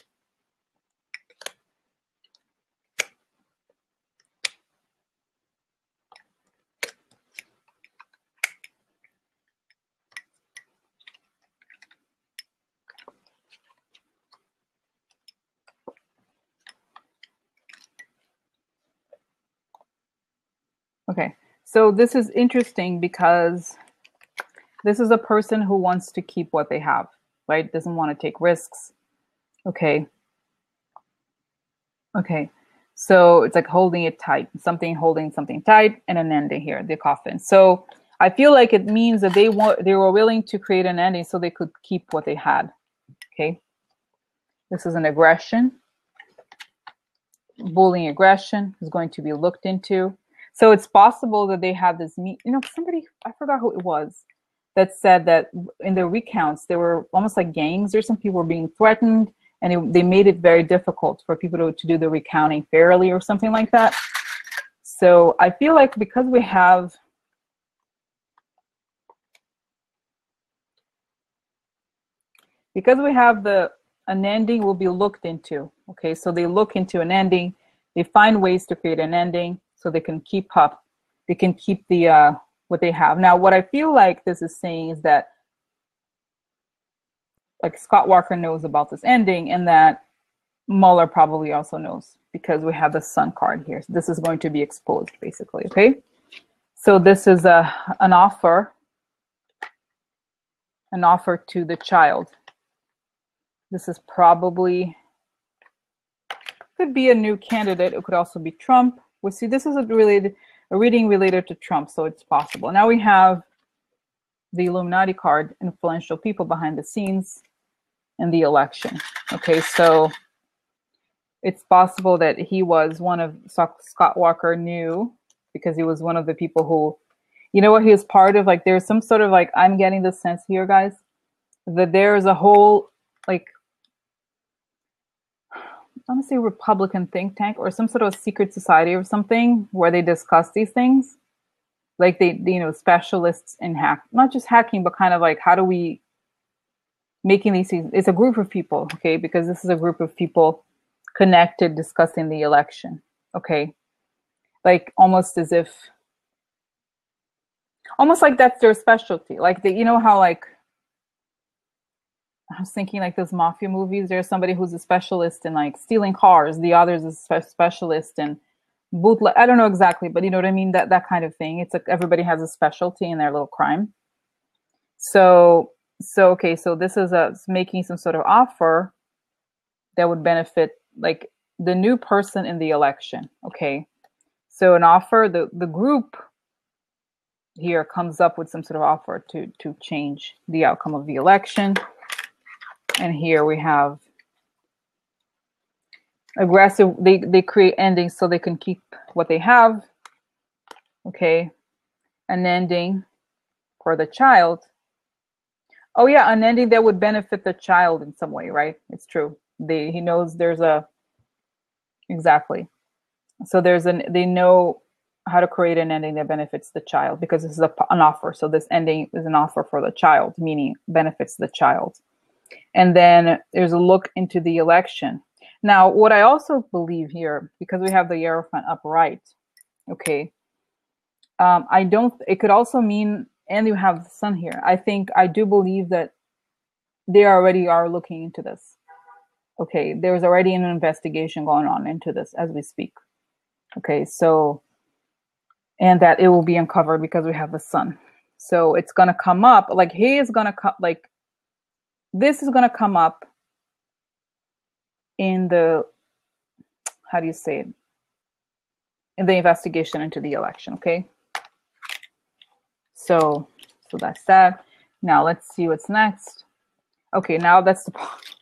Okay, so this is interesting because this is a person who wants to keep what they have, right? Doesn't want to take risks. Okay. Okay, so it's like holding it tight, holding something tight, and an ending here, the coffin. So I feel like it means that they were willing to create an ending so they could keep what they had. Okay, this is an aggression. Bullying aggression is going to be looked into. So it's possible that they have this, you know, somebody, I forgot who it was, that said that in the recounts, they were almost like gangs or some people were being threatened, and they made it very difficult for people to do the recounting fairly or something like that. So I feel like because we have an ending will be looked into. Okay, so they look into an ending, they find ways to create an ending so they can keep up, they can keep the what they have. Now, what I feel like this is saying is that like Scott Walker knows about this ending, and that Mueller probably also knows, because we have the Sun card here. So this is going to be exposed basically, okay? So this is an offer an offer to the child. This is probably, could be a new candidate. It could also be Trump. We see this is a reading related to Trump, so it's possible. Now we have the Illuminati card, influential people behind the scenes in the election. Okay, so it's possible that he was one of, Scott Walker knew, because he was one of the people who, you know what, he was part of, like, there's some sort of, like, I'm getting the sense here, guys, that there's a whole, like, I want to say Republican think tank or some sort of secret society or something where they discuss these things. Like they you know, specialists in not just hacking, but kind of like, how do we making these things? It's a group of people, okay? Because this is a group of people connected discussing the election, okay? Like almost as if, almost like that's their specialty. Like you know how, like, I was thinking like those mafia movies, there's somebody who's a specialist in like stealing cars, the other's a specialist in bootleg. I don't know exactly, but you know what I mean? That kind of thing. It's like everybody has a specialty in their little crime. So okay, so this is making some sort of offer that would benefit like the new person in the election. Okay. So an offer, the group here comes up with some sort of offer to change the outcome of the election. And here we have aggressive, they create endings so they can keep what they have. Okay. An ending for the child. Oh yeah, an ending that would benefit the child in some way, right? It's true. He knows there's exactly. So they know how to create an ending that benefits the child because this is an offer. So this ending is an offer for the child, meaning benefits the child. And then there's a look into the election. Now, what I also believe here, because we have the Hierophant upright, okay, it could also mean, and you have the sun here. I do believe that they already are looking into this. Okay, there's already an investigation going on into this as we speak. Okay, so, and that it will be uncovered because we have the sun. So it's going to come up, like he is going to come, like this is going to come up in the, how do you say it? In the investigation into the election, okay? So that's that. Now let's see what's next. Okay, now that's the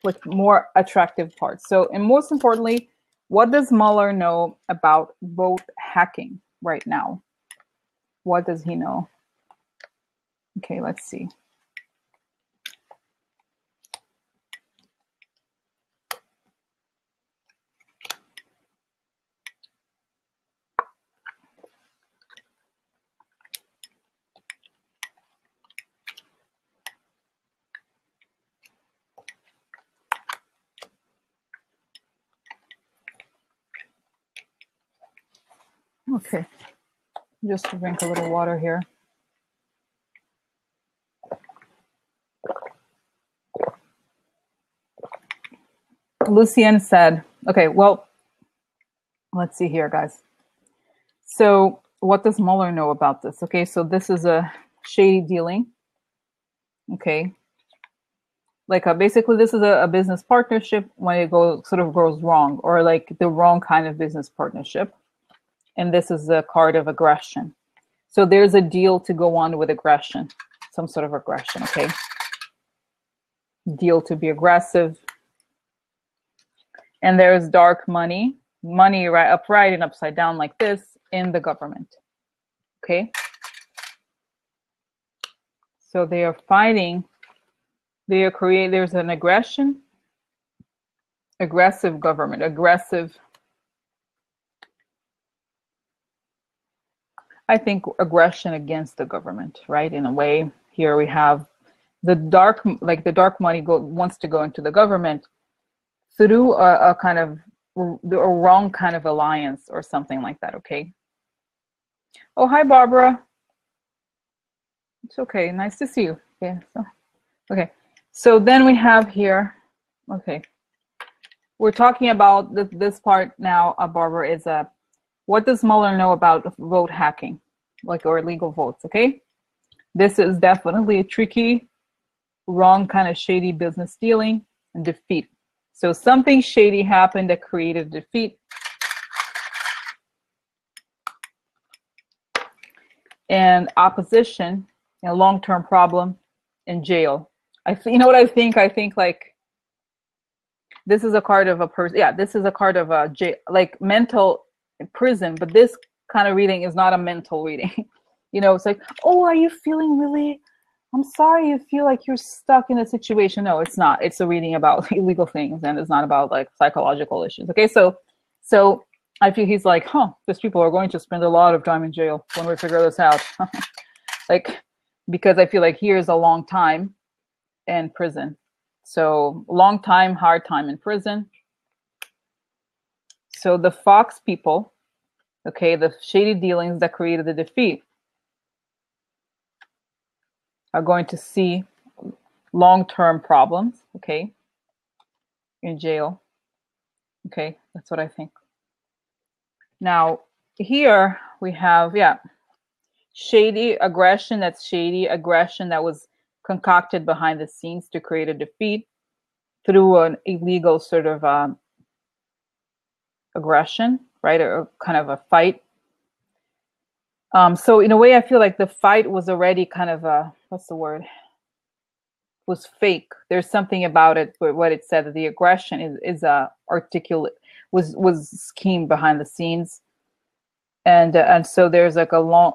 like more attractive part. So, and most importantly, what does Mueller know about vote hacking right now? What does he know? Okay, let's see. Okay, just to drink a little water here. Lucien said, okay, well, let's see here, guys. So what does Mueller know about this? Okay, so this is a shady dealing. Okay. Like basically this is a business partnership when it sort of goes wrong, or like the wrong kind of business partnership. And this is a card of aggression. So there's a deal to go on with aggression, some sort of aggression, okay? Deal to be aggressive. And there's dark money right upright and upside down like this in the government, okay? So they are fighting, there's an aggressive government, I think aggression against the government, right? In a way, here we have the dark money wants to go into the government through a kind of a wrong kind of alliance or something like that, okay? Oh, hi, Barbara. It's okay, nice to see you. Okay, so then we have here, okay, we're talking about this part now, Barbara, is what does Mueller know about vote hacking, like, or illegal votes, okay? This is definitely a tricky wrong kind of shady business dealing, and defeat. So something shady happened that created defeat. And opposition, a long-term problem, and jail. You know what I think? I think like this is a card of a person. Yeah, this is a card of a jail, like mental prison. But this kind of reading is not a mental reading. You know, it's like, oh, are you feeling really? I'm sorry you feel like you're stuck in a situation. No, it's not. It's a reading about illegal things, and it's not about like psychological issues. Okay, so I feel he's like, these people are going to spend a lot of time in jail when we figure this out. Like, because I feel like here's a long time in prison. So long time, hard time in prison. So the Fox people, okay, the shady dealings that created the defeat are going to see long-term problems, okay, in jail. Okay, that's what I think. Now, here we have, shady aggression. That's shady aggression that was concocted behind the scenes to create a defeat through an illegal sort of aggression, right? Or kind of a fight. So in a way, I feel like the fight was already kind of what's the word? Was fake. There's something about it, what it said, that the aggression is articulate, was schemed behind the scenes. And so there's like a long,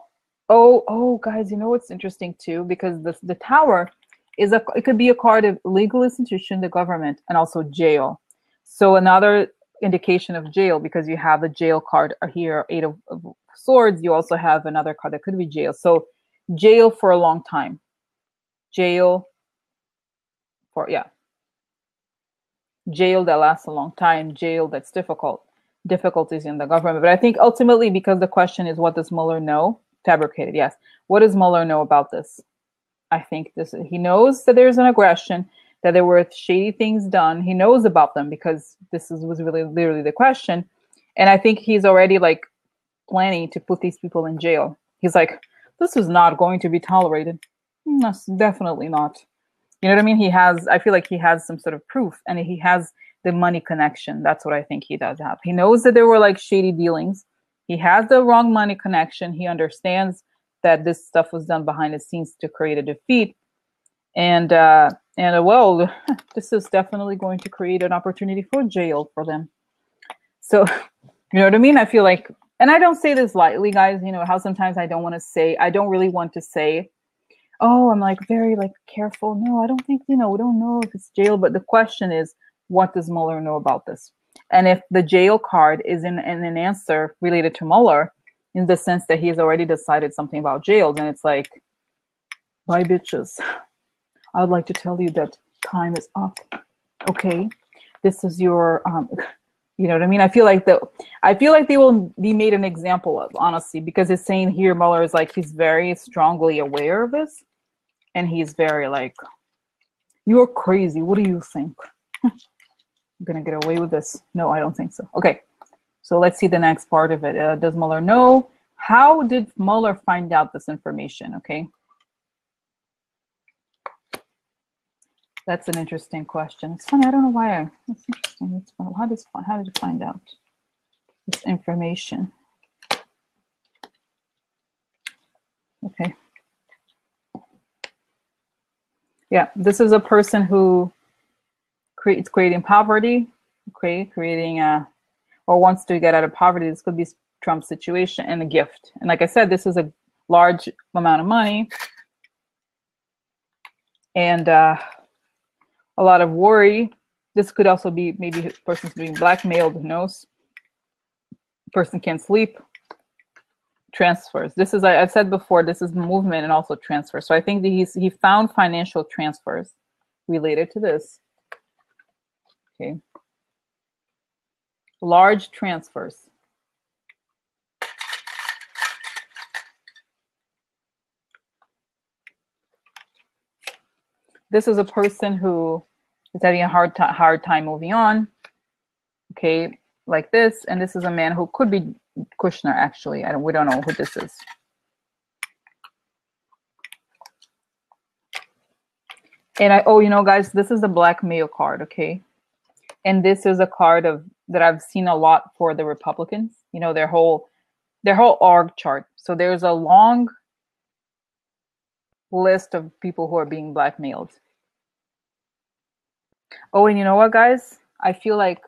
guys, you know what's interesting too? Because the tower it could be a card of legal institution, the government, and also jail. So another indication of jail, because you have the jail card here, 8 of Swords. You also have another card that could be jail. So jail for a long time. Jail for, jail that lasts a long time. Jail that's difficult. Difficulties in the government. But I think ultimately, because the question is, what does Mueller know? Fabricated, yes. What does Mueller know about this? I think he knows that there's an aggression, that there were shady things done. He knows about them because was really literally the question. And I think he's already like planning to put these people in jail. He's like, this is not going to be tolerated. That's definitely not. You know what I mean? I feel like he has some sort of proof, and he has the money connection. That's what I think he does have. He knows that there were like shady dealings. He has the wrong money connection. He understands that this stuff was done behind the scenes to create a defeat. And well, this is definitely going to create an opportunity for jail for them. So, you know what I mean? I feel like, and I don't say this lightly, guys, you know how sometimes I don't really want to say, oh, I'm like very like careful. No, I don't think, we don't know if it's jail. But the question is, what does Mueller know about this? And if the jail card is in an answer related to Mueller, in the sense that he's already decided something about jail, then it's like, bye bitches. I would like to tell you that time is up. Okay, this is your, you know what I mean? I feel like they will be made an example of, honestly, because it's saying here Mueller is like, he's very strongly aware of this, and he's very like, you're crazy. What do you think? I'm gonna get away with this? No, I don't think so. Okay. So let's see the next part of it. Does Mueller know? How did Mueller find out this information? Okay. That's an interesting question. It's funny. I don't know why. It's interesting. How did you find out this information? Okay. Yeah, this is a person who creating poverty, creating or wants to get out of poverty. This could be Trump's situation, and a gift. And like I said, this is a large amount of money, and a lot of worry. This could also be maybe the person's being blackmailed. Who knows? Person can't sleep. Transfers. This is, I've said before, this is movement and also transfer. So I think that he found financial transfers related to this. Okay. Large transfers. This is a person who is having a hard time moving on. Okay, like this. And this is a man who could be Kushner, actually. We don't know who this is. And oh, guys, this is the blackmail card, okay? And this is a card that I've seen a lot for the Republicans. Their whole org chart. So there's a long list of people who are being blackmailed. Oh, and you know what, guys? I feel like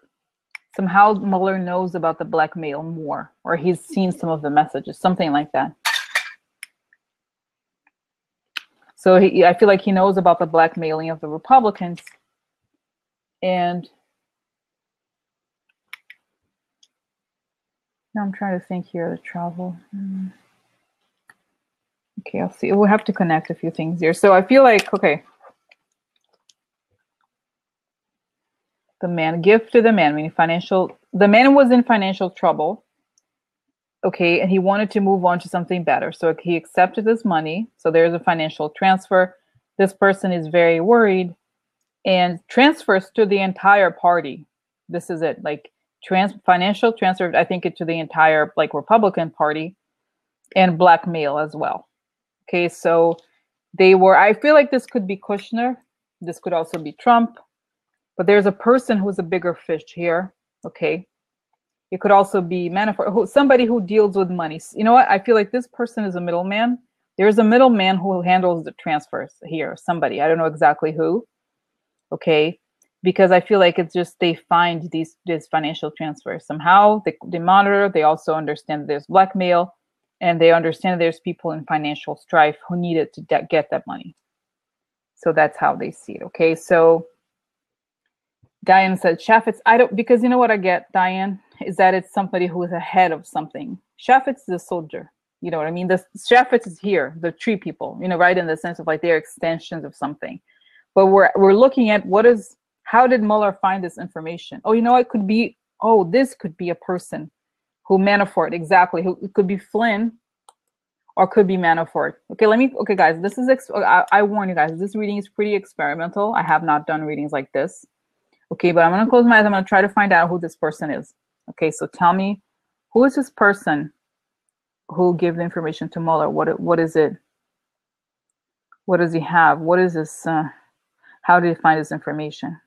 somehow Mueller knows about the blackmail more, or he's seen some of the messages, something like that. So I feel like he knows about the blackmailing of the Republicans. And now I'm trying to think here, the travel. Okay, I'll see. We'll have to connect a few things here. So I feel like, okay. The man, gift to the man, meaning the man was in financial trouble. Okay, and he wanted to move on to something better. So he accepted this money. So there's a financial transfer. This person is very worried and transfers to the entire party. This is it, like financial transfer, I think, it to the entire like Republican Party, and blackmail as well. Okay, so I feel like this could be Kushner. This could also be Trump. But there's a person who's a bigger fish here. Okay. It could also be Manafort, somebody who deals with money. You know what? I feel like this person is a middleman. There's a middleman who handles the transfers here. Somebody. I don't know exactly who. Okay. Because I feel like it's just they find these financial transfers. Somehow they monitor. They also understand there's blackmail. And they understand there's people in financial strife who needed to get that money. So that's how they see it. Okay. So Diane said, Chaffetz, because you know what I get, Diane, is that it's somebody who is ahead of something. Chaffetz is a soldier. You know what I mean? The Chaffetz is here, the tree people, right? In the sense of like they're extensions of something. But we're looking at how did Mueller find this information? Oh, it could be, this could be a person who Manafort, exactly. It could be Flynn or could be Manafort. Okay, guys, this is, I warn you guys, this reading is pretty experimental. I have not done readings like this. Okay, but I'm going to close my eyes. I'm going to try to find out who this person is. Okay, so tell me, who is this person who gave the information to Mueller? What is it? What does he have? What is this? How did he find this information?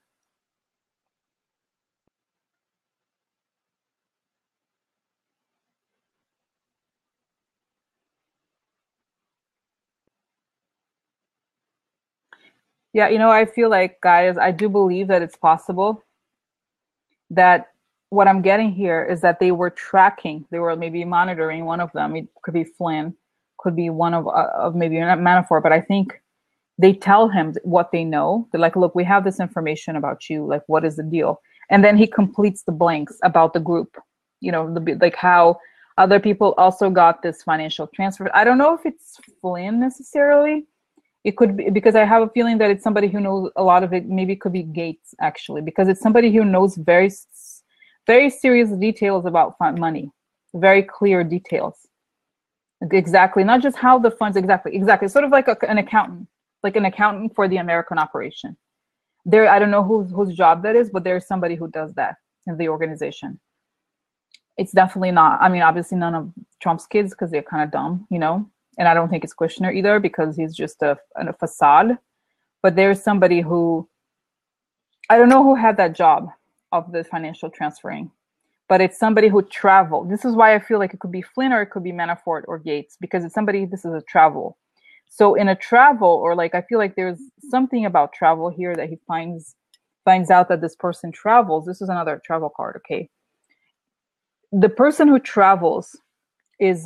Yeah, I feel like, guys, I do believe that it's possible that what I'm getting here is that they were tracking, they were maybe monitoring one of them. It could be Flynn, could be one of maybe not Manafort, but I think they tell him what they know. They're like, look, we have this information about you. Like, what is the deal? And then he completes the blanks about the group, like how other people also got this financial transfer. I don't know if it's Flynn necessarily. It could be, because I have a feeling that it's somebody who knows a lot of it. Maybe it could be Gates, actually, because it's somebody who knows very, very serious details about money, very clear details. Exactly. Not just how the funds, exactly. Sort of like an accountant. Like an accountant for the American operation. I don't know whose job that is, but there's somebody who does that in the organization. It's definitely not, obviously none of Trump's kids, because they're kind of dumb, and I don't think it's Kushner either, because he's just a facade. But there's somebody who, I don't know who had that job of the financial transferring, but it's somebody who traveled. This is why I feel like it could be Flynn or it could be Manafort or Gates, because it's somebody, this is a travel. So in a travel, or like, I feel like there's something about travel here that he finds out that this person travels. This is another travel card, okay? The person who travels is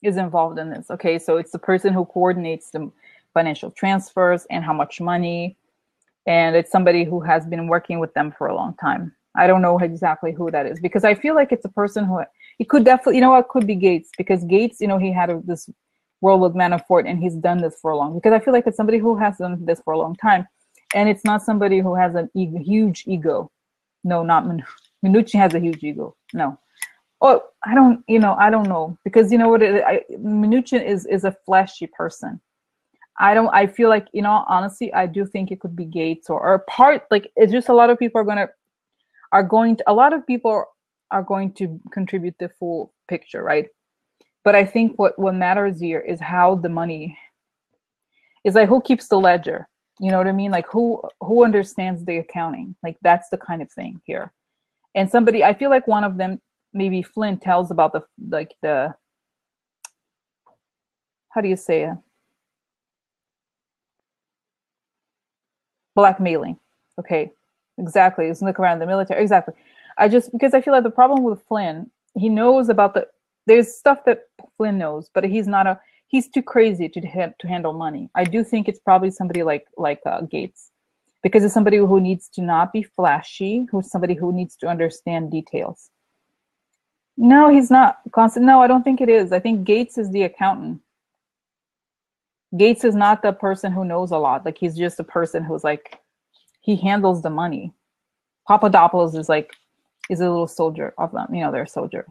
involved in this, okay? So it's the person who coordinates the financial transfers and how much money, and it's somebody who has been working with them for a long time. I don't know exactly who that is, because I feel like it's a person who, it could definitely, it could be Gates, because Gates, he had this world with Manafort, and he's done this for a long, because I feel like it's somebody who has done this for a long time, and it's not somebody who has a huge ego. No, not Mnuchin has a huge ego. No. Oh, I don't know, because Mnuchin is a flashy person. I feel like, honestly, I do think it could be Gates or part, like, it's just a lot of people a lot of people are going to contribute the full picture, right? But I think what matters here is how the money It's like, who keeps the ledger? You know what I mean? Like, who understands the accounting? Like, that's the kind of thing here. And somebody, I feel like one of them, maybe Flynn, tells about the how do you say it? Blackmailing. Okay, exactly. It's look around the military. Exactly. Because I feel like the problem with Flynn, he knows about there's stuff that Flynn knows, but he's too crazy to handle money. I do think it's probably somebody like Gates, because it's somebody who needs to not be flashy, who's somebody who needs to understand details. No, he's not constant. No, I don't think it is. I think Gates is the accountant. Gates is not the person who knows a lot. Like, he's just a person who's like, he handles the money. Papadopoulos is a little soldier of them. You know, they're a soldier.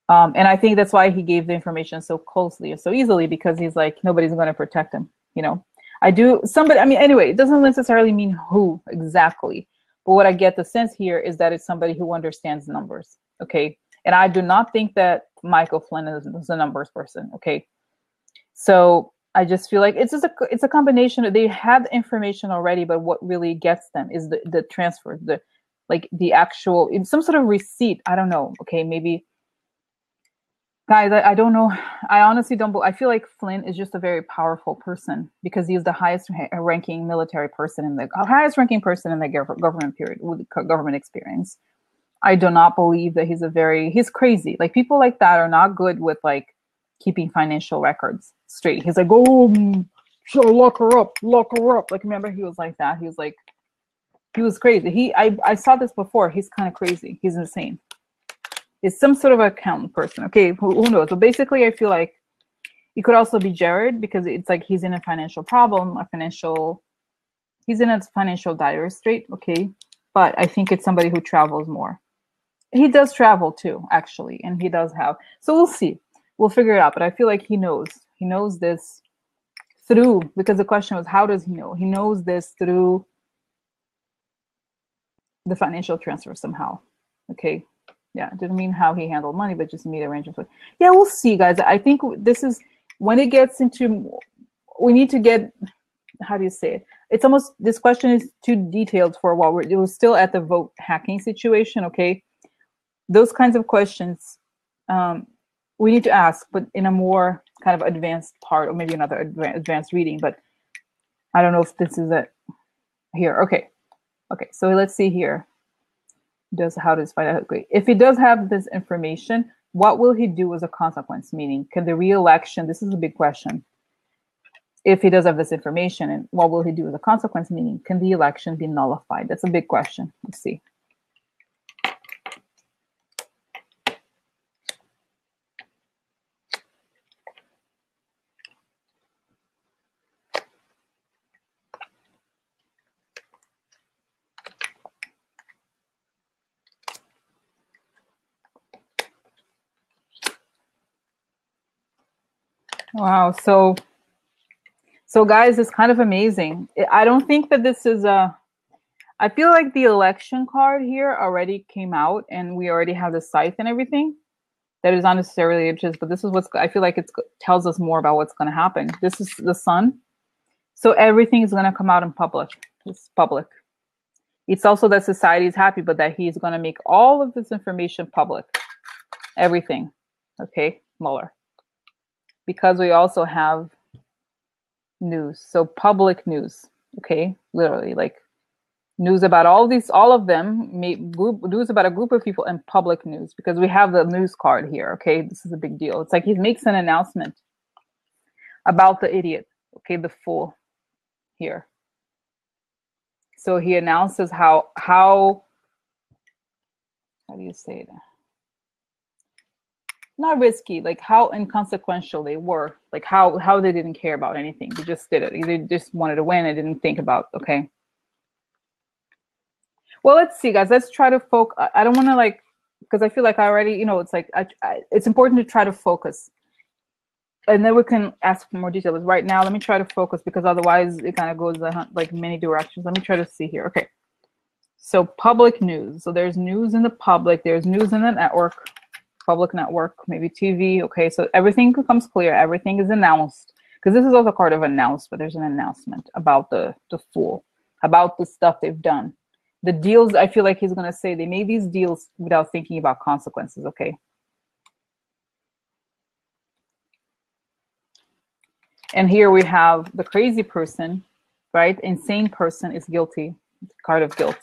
And I think that's why he gave the information so closely and so easily, because he's like, nobody's going to protect him. You know, I mean, anyway, it doesn't necessarily mean who exactly. But what I get the sense here is that it's somebody who understands numbers. Okay. And I do not think that Michael Flynn is a numbers person. Okay. So I just feel like it's a combination of, they have information already, but what really gets them is the transfer, the actual, in some sort of receipt. I don't know. Okay, maybe, guys, I don't know. I honestly don't. I feel like Flynn is just a very powerful person, because he's the highest ranking military person in the highest ranking person in the government period with government experience. I do not believe that he's crazy. Like, people like that are not good with like keeping financial records straight. He's like, oh, sure, lock her up. Like, remember, he was like that. He was crazy. I saw this before. He's kind of crazy. He's insane. He's some sort of accountant person. Okay, who knows? But basically, I feel like it could also be Jared, because it's like he's in a financial problem, he's in a financial dire strait. Okay, but I think it's somebody who travels more. He does travel too, actually, and he does have. So we'll see. We'll figure it out. But I feel like he knows. He knows this through, because the question was, how does he know? He knows this through the financial transfer somehow. Okay. Yeah, didn't mean how he handled money, but just made arrangements. Yeah, we'll see, guys. I think this is when it gets into, we need to get, how do you say it? It's almost, this question is too detailed for what it was still at the vote hacking situation. Okay. Those kinds of questions we need to ask, but in a more kind of advanced part, or maybe another advanced reading, but I don't know if this is it here. Okay. Okay. So let's see here. How does find out? Great. If he does have this information, what will he do as a consequence? Meaning, can the re-election, this is a big question. If he does have this information, and what will he do as a consequence? Meaning, can the election be nullified? That's a big question. Let's see. Wow. So guys, it's kind of amazing. I don't think that this is I feel like the election card here already came out, and we already have the scythe and everything. That is not necessarily just, but this is what's, I feel like it tells us more about what's going to happen. This is the sun. So everything is going to come out in public. It's public. It's also that society is happy, but that he's going to make all of this information public. Everything. Okay, Mueller. Because we also have news. So public news. Okay, literally, like news about all of them, news about a group of people, and public news, because we have the news card here. Okay, this is a big deal. It's like he makes an announcement about the idiot. Okay, the fool here. So he announces how do you say it? Not risky, like how inconsequential they were, like how they didn't care about anything. They just did it. They just wanted to win and didn't think about, okay. Well, let's see, guys. Let's try to focus. I don't want to because I feel like I already, it's like, it's important to try to focus. And then we can ask for more details. Right now, let me try to focus, because otherwise it kind of goes like many directions. Let me try to see here. Okay. So public news. So there's news in the public. There's news in the network. Public network, maybe TV. Okay, so everything becomes clear. Everything is announced, because this is also a card of announcement. There's an announcement about the Fool, about the stuff they've done. The deals, I feel like he's going to say they made these deals without thinking about consequences, okay? And here we have the crazy person, right? Insane person is guilty. Card of guilt.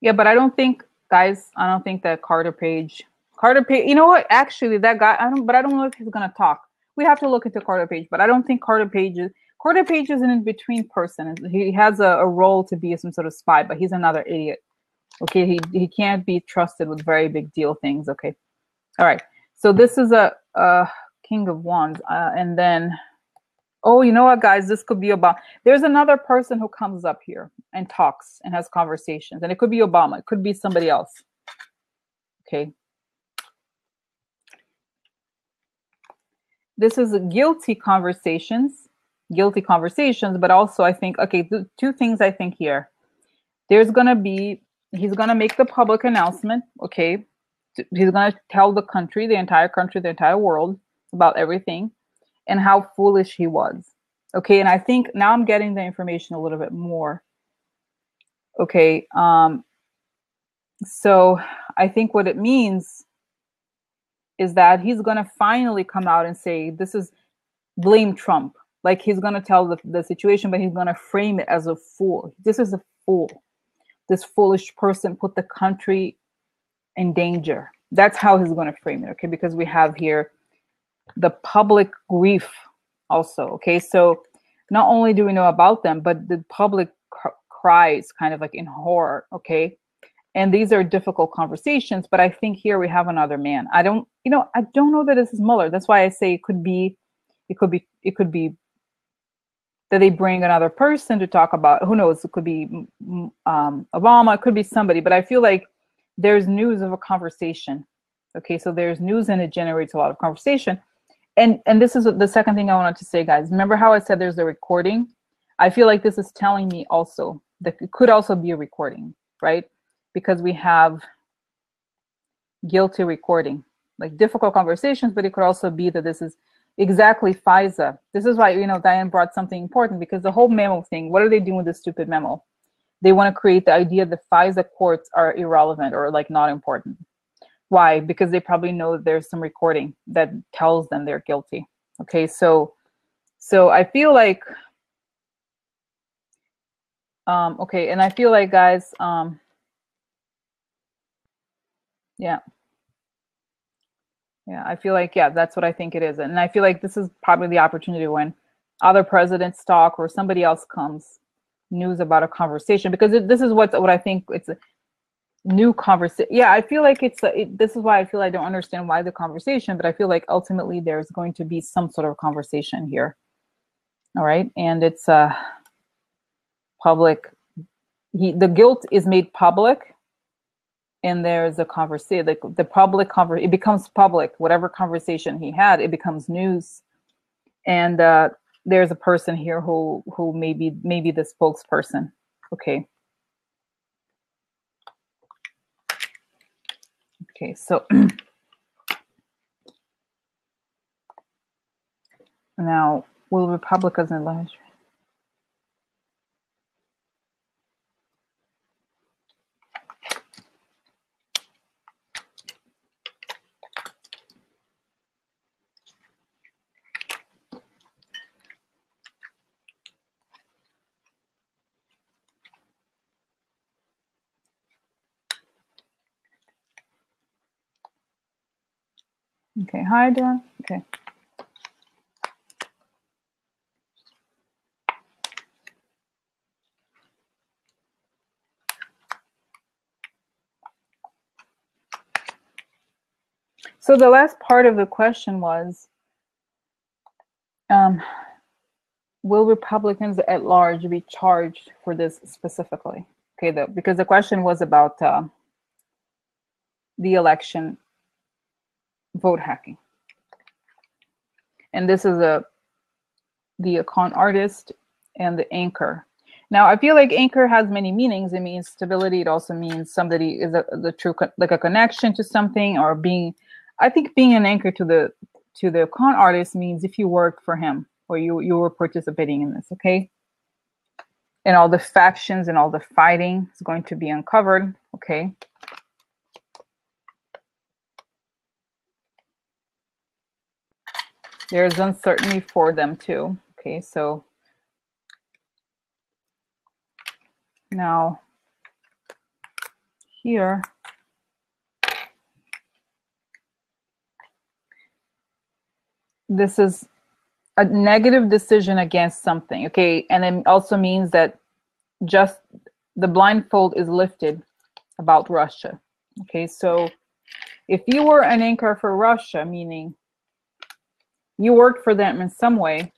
Yeah, but I don't think, guys, I don't think that Carter Page, you know what? Actually, that guy, I don't know if he's going to talk. We have to look into Carter Page, but I don't think Carter Page is an in-between person. He has a role to be some sort of spy, but he's another idiot. Okay, he can't be trusted with very big deal things. Okay, all right. So this is a King of Wands, and then, oh, you know what, guys? This could be Obama. There's another person who comes up here and talks and has conversations, and it could be Obama. It could be somebody else. Okay. This is a guilty conversations, but also I think, okay, two things I think here. There's going to be, he's going to make the public announcement, okay? He's going to tell the country, the entire world about everything and how foolish he was. Okay, and I think now I'm getting the information a little bit more. Okay, so I think what it means is that he's going to finally come out and say, this is, blame Trump. Like he's going to tell the situation, but he's going to frame it as a fool. This is a fool. This foolish person put the country in danger. That's how he's going to frame it, okay? Because we have here the public grief also, okay? So not only do we know about them, but the public cries kind of like in horror, okay? And these are difficult conversations, but I think here we have another man. I don't know that this is Mueller. That's why I say it could be that they bring another person to talk about, who knows, it could be Obama, it could be somebody, but I feel like there's news of a conversation. Okay, so there's news and it generates a lot of conversation. And this is the second thing I wanted to say, guys. Remember how I said there's a recording? I feel like this is telling me also that it could also be a recording, right? Because we have guilty recording, like difficult conversations, but it could also be that this is exactly FISA. This is why, Diane brought something important, because the whole memo thing, what are they doing with this stupid memo? They want to create the idea that FISA courts are irrelevant or like not important. Why? Because they probably know there's some recording that tells them they're guilty. Okay, so I feel like, okay, and I feel like, guys, yeah, I feel like, yeah, that's what I think it is. And I feel like this is probably the opportunity when other presidents talk or somebody else comes, news about a conversation, because this is what I think it's a new conversation. Yeah, I feel like this is why I feel I don't understand why the conversation, but I feel like ultimately there's going to be some sort of conversation here. All right, and it's public. The guilt is made public, and there's a conversation. Like the public it becomes public. Whatever conversation he had, it becomes news, and there's a person here who may be the spokesperson. Okay. Okay, so now, will Republicans and legislators? Okay, hi, Dawn. Okay. So the last part of the question was, will Republicans at large be charged for this specifically? Okay, because the question was about the election vote hacking. And this is the con artist and the anchor. Now, I feel like anchor has many meanings. It means stability. It also means somebody is the true, like a connection to something, or being. I think being an anchor to the con artist means if you work for him or you were participating in this, okay? And all the factions and all the fighting is going to be uncovered, okay? There's uncertainty for them too, okay? So now here, this is a negative decision against something, okay? And it also means that just the blindfold is lifted about Russia, okay? So if you were an anchor for Russia, meaning you worked for them in some way,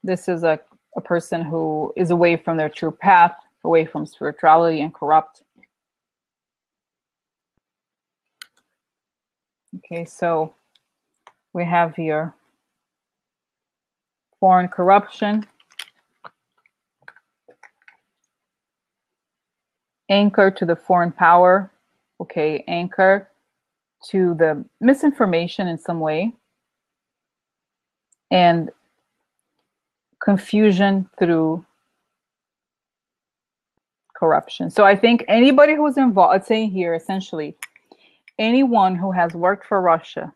this is a person who is away from their true path, away from spirituality and corrupt. Okay, so we have here foreign corruption, anchor to the foreign power, okay, anchor to the misinformation in some way, and confusion through corruption. So I think anybody who's involved, it's saying here essentially, anyone who has worked for Russia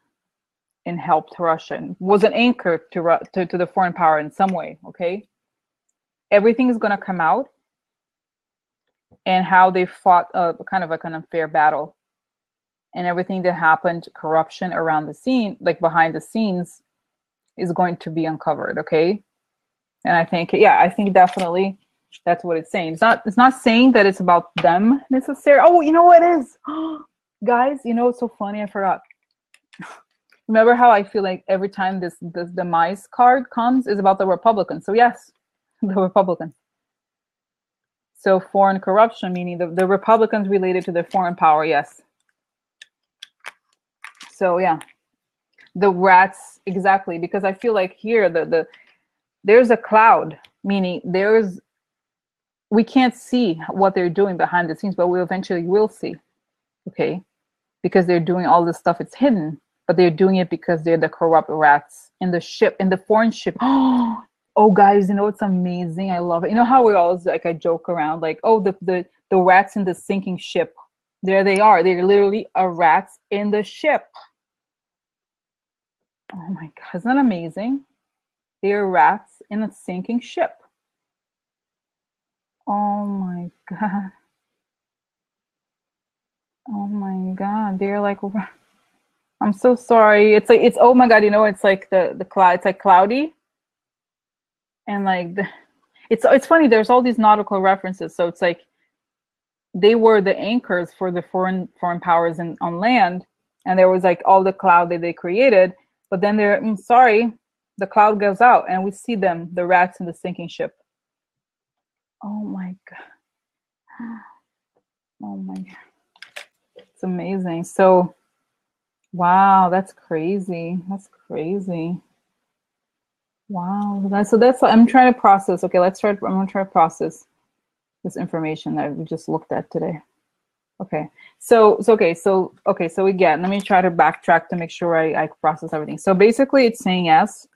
and helped Russia and was an anchor to the foreign power in some way, okay? Everything is going to come out, and how they fought kind of like an unfair battle, and everything that happened, corruption around the scene, like behind the scenes, is going to be uncovered, okay? And I think, yeah, I think definitely that's what it's saying. It's not saying that it's about them necessarily. Oh, you know what it is? Guys, you know, it's so funny, I forgot. Remember how I feel like every time this the mice card comes is about the Republicans. So yes, the Republicans. So foreign corruption, meaning the Republicans related to the foreign power, yes. So yeah, the rats, exactly, because I feel like here there's a cloud, meaning we can't see what they're doing behind the scenes, but we eventually will see, okay? Because they're doing all this stuff, it's hidden, but they're doing it because they're the corrupt rats in the ship, in the foreign ship. Oh, guys, you know, it's amazing. I love it. You know how we always, like, I joke around, like, oh, the rats in the sinking ship. There they are. They're literally rats in the ship. Oh my God, isn't that amazing? They're rats in a sinking ship. Oh my God. Oh my God. They're like, I'm so sorry. It's like, it's, oh my God, you know, it's like the cloud, it's like cloudy. And like, it's funny, there's all these nautical references. So it's like, they were the anchors for the foreign powers on land. And there was like all the cloud that they created. But then they're, sorry, the cloud goes out and we see them, the rats in the sinking ship. Oh my God. Oh my God. It's amazing. So, wow, that's crazy. That's crazy. Wow. So that's what I'm trying to process. Okay, I'm going to try to process this information that we just looked at today. Okay. So again, let me try to backtrack to make sure I process everything. So basically it's saying, yes,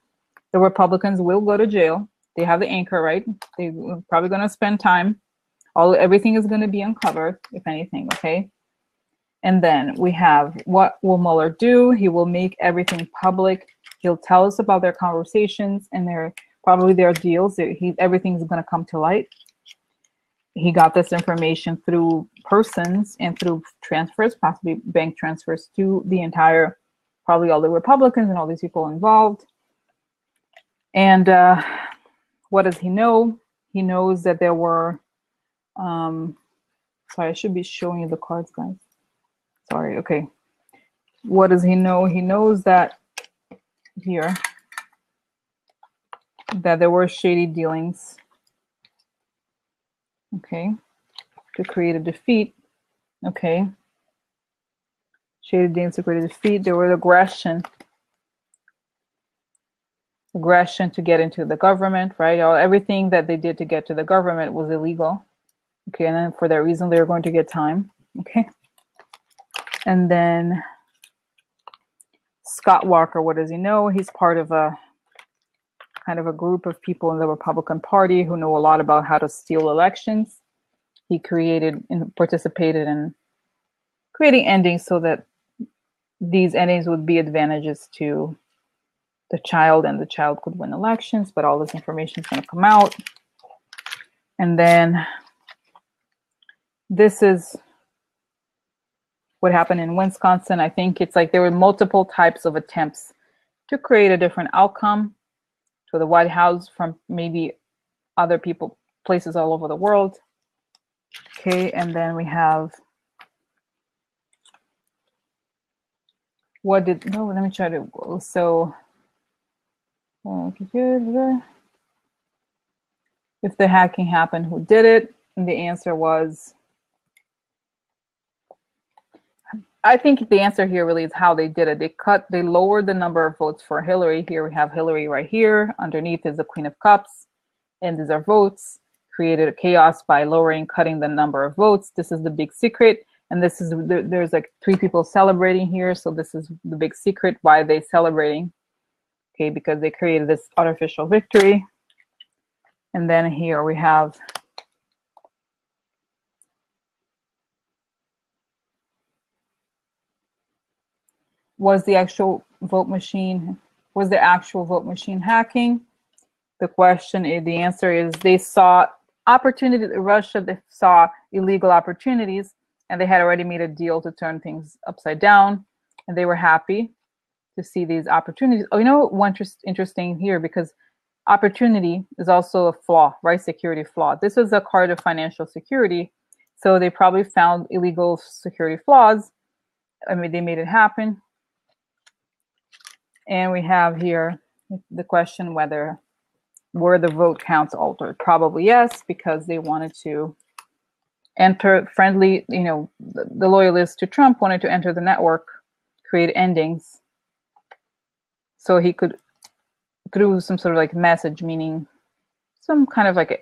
the Republicans will go to jail. They have the anchor, right? They're probably going to spend time. Everything is going to be uncovered, if anything, okay? And then we have, what will Mueller do? He will make everything public. He'll tell us about their conversations and probably their deals. Everything's going to come to light. He got this information through persons and through transfers, possibly bank transfers to the entire, probably all the Republicans and all these people involved. And what does he know? He knows that there were, sorry, I should be showing you the cards, guys. Sorry, okay. What does he know? He knows that here, that there were shady dealings, okay, to create a defeat, okay. Shady dealings to create a defeat. There was aggression. aggression to get into the government, right? Everything that they did to get to the government was illegal. Okay, and then for that reason, they're going to get time. Okay. And then Scott Walker, what does he know? He's part of a kind of a group of people in the Republican Party who know a lot about how to steal elections. He created and participated in creating endings so that these endings would be advantages to the child and the child could win elections, but all this information is going to come out. And then this is what happened in Wisconsin. I think it's like there were multiple types of attempts to create a different outcome to the White House from maybe other people, places all over the world. Okay, and then we have let me try to go. So if the hacking happened, who did it? And the answer was, I think the answer here really is how they did it. They lowered the number of votes for Hillary. Here we have Hillary right here. Underneath is the Queen of Cups, and these are votes. Created a chaos by cutting the number of votes. This is the big secret. And this is, there's like 3 people celebrating here. So this is the big secret why they're celebrating. Okay, because they created this artificial victory. And then here we have was the actual vote machine hacking? The answer is they saw opportunities in Russia. They saw illegal opportunities, and they had already made a deal to turn things upside down, and they were happy to see these opportunities. Oh, you know what's interesting here, because opportunity is also a flaw, right? Security flaw. This is a card of financial security, so they probably found illegal security flaws. I mean, they made it happen. And we have here the question were the vote counts altered? Probably yes, because they wanted to enter friendly, the loyalists to Trump wanted to enter the network, create endings, so he could, through some sort of like message, meaning some kind of like a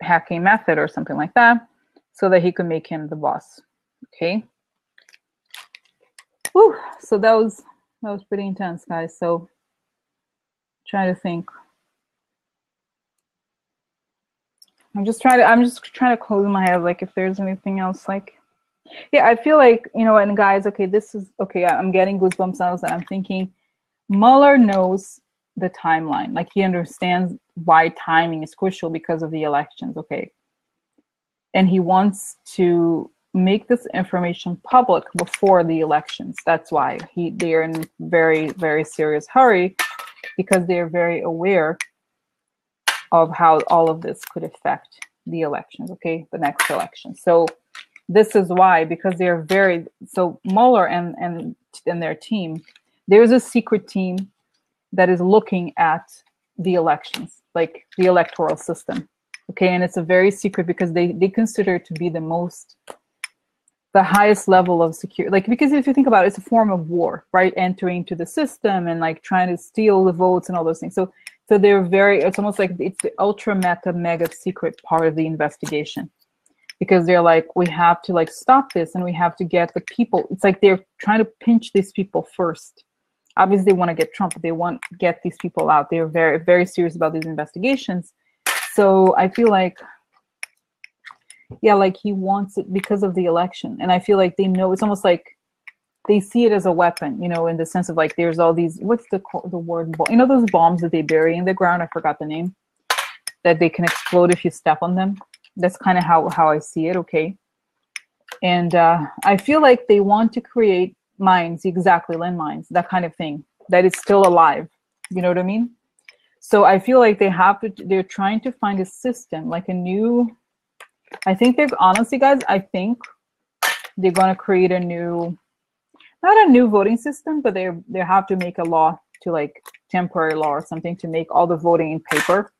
hacking method or something like that, so that he could make him the boss. Okay. Whew. So that was pretty intense, guys. So trying to think. I'm just trying to close my head, like if there's anything else, like, yeah, I feel like, and guys, okay, this is, okay, I'm getting goosebumps now, and I'm thinking Mueller knows the timeline. Like, he understands why timing is crucial because of the elections, okay? And he wants to make this information public before the elections. That's why they're in very, very serious hurry, because they're very aware of how all of this could affect the elections, okay, the next election. So this is why, because they're so Mueller and their team, there's a secret team that is looking at the elections, like the electoral system, okay, and it's a very secret, because they consider it to be the highest level of security, like, because if you think about it, it's a form of war, right? Entering into the system and like trying to steal the votes and all those things. So they're it's almost like it's the ultra mega secret part of the investigation, because they're like, we have to like stop this, and we have to get the people. It's like they're trying to pinch these people first. Obviously they want to get Trump, but they want to get these people out. They're very, very serious about these investigations. So I feel like, yeah, like he wants it because of the election. And I feel like they know, it's almost like they see it as a weapon, in the sense of like, there's all these, what's the word, those bombs that they bury in the ground, I forgot the name, that they can explode if you step on them. That's kind of how I see it, okay? And I feel like they want to create mines, exactly, landmines, that kind of thing, that is still alive, you know what I mean? So I feel like they're trying to find a system, like a new, I think honestly, guys, I think they're going to create not a new voting system, but they have to make a law, to like temporary law or something, to make all the voting in paper,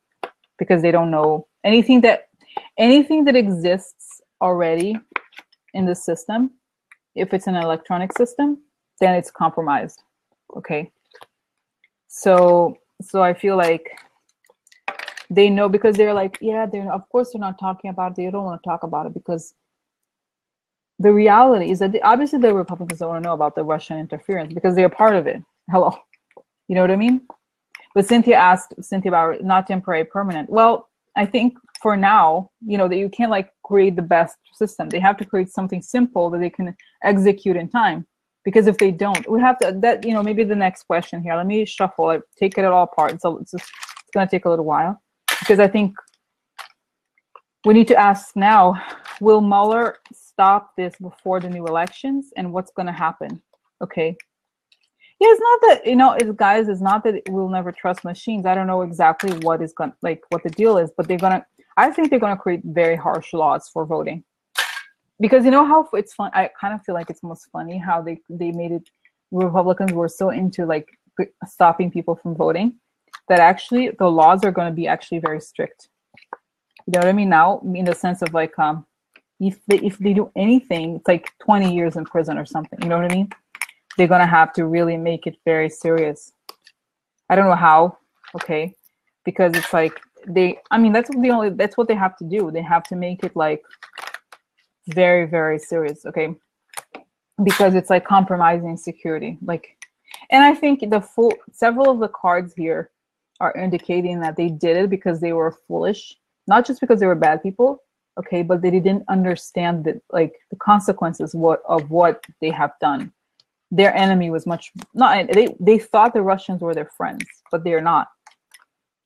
because they don't know anything that exists already in the system. If it's an electronic system, then it's compromised. Okay. So So I feel like they know, because they're like, yeah, they're, of course they're not talking about it. They don't want to talk about it because the reality is that obviously the Republicans don't want to know about the Russian interference because they're part of it. Hello. You know what I mean? But Cynthia asked about not temporary, permanent. Well, I think for now, you know, that you can't like create the best system. They have to create something simple that they can execute in time. Because if they don't, we have to, that, you know, maybe the next question here. Let me shuffle it, take it all apart. So it's going to take a little while. Because I think we need to ask now, will Mueller stop this before the new elections? And what's going to happen? Okay. Yeah, it's not that, you know, guys, it's not that we'll never trust machines. I don't know exactly what is going, like what the deal is, but I think they're going to create very harsh laws for voting. Because you know how it's fun. I kind of feel like it's most funny how they made it, Republicans were so into like stopping people from voting that actually the laws are going to be actually very strict. You know what I mean? Now, in the sense of like, if they do anything, it's like 20 years in prison or something. You know what I mean? They're going to have to really make it very serious. I don't know how, okay? Because it's like that's what they have to do. They have to make it like very, very serious, okay? Because it's like compromising security. Like, and I think several of the cards here are indicating that they did it because they were foolish, not just because they were bad people, okay, but they didn't understand the consequences of what they have done. Their enemy was they thought the Russians were their friends, but they're not.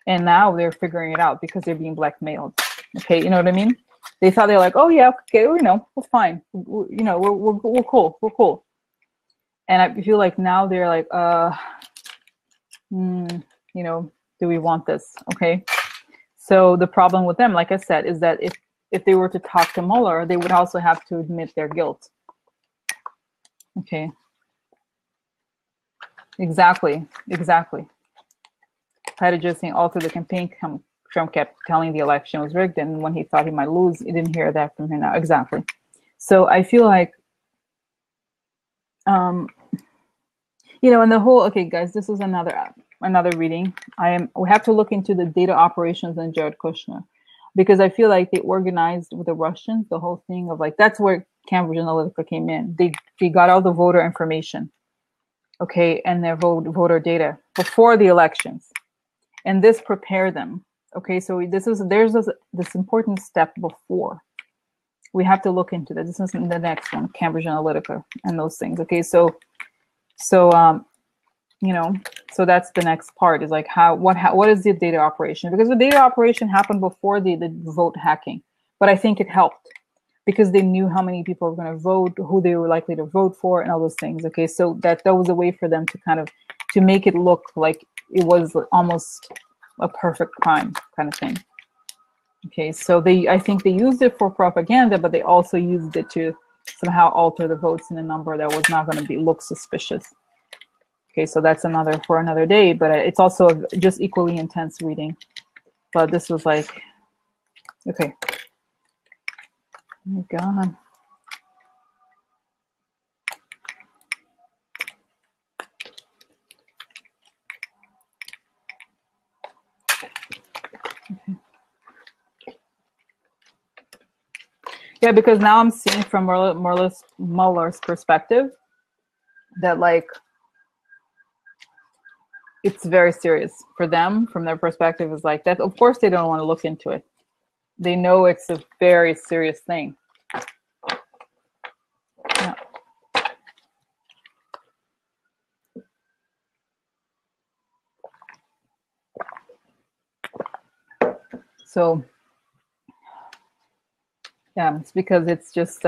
And now they're figuring it out because they're being blackmailed. Okay, you know what I mean? They thought they're like, oh yeah, okay, you know, we're fine. We're cool, we're cool. And I feel like now they're like, you know, do we want this? Okay. So the problem with them, like I said, is that if they were to talk to Mueller, they would also have to admit their guilt. Okay. Exactly. Patty just saying all through the campaign, Trump kept telling the election was rigged, and when he thought he might lose, he didn't hear that from him now. Exactly. So I feel like, you know, and the whole, okay, guys, this is another reading. We have to look into the data operations and Jared Kushner, because I feel like they organized with the Russians, the whole thing of like, that's where Cambridge Analytica came in. They got all the voter information, okay, and their voter data before the elections. And this prepared them. Okay, so there's this important step before. We have to look into that. This is the next one, Cambridge Analytica and those things. Okay, so you know, so that's the next part, is like what is the data operation? Because the data operation happened before the vote hacking, but I think it helped because they knew how many people were going to vote, who they were likely to vote for, and all those things. Okay, so that was a way for them to kind of to make it look like it was almost a perfect crime kind of thing. Okay, so I think they used it for propaganda, but they also used it to somehow alter the votes in a number that was not going to look suspicious. Okay, so that's for another day, but it's also just equally intense reading. But this was like, okay. Oh my God. Okay. Yeah, because now I'm seeing from Mueller's perspective that like it's very serious for them. From their perspective, is like that. Of course, they don't want to look into it. They know it's a very serious thing. Yeah. So yeah, it's because it's just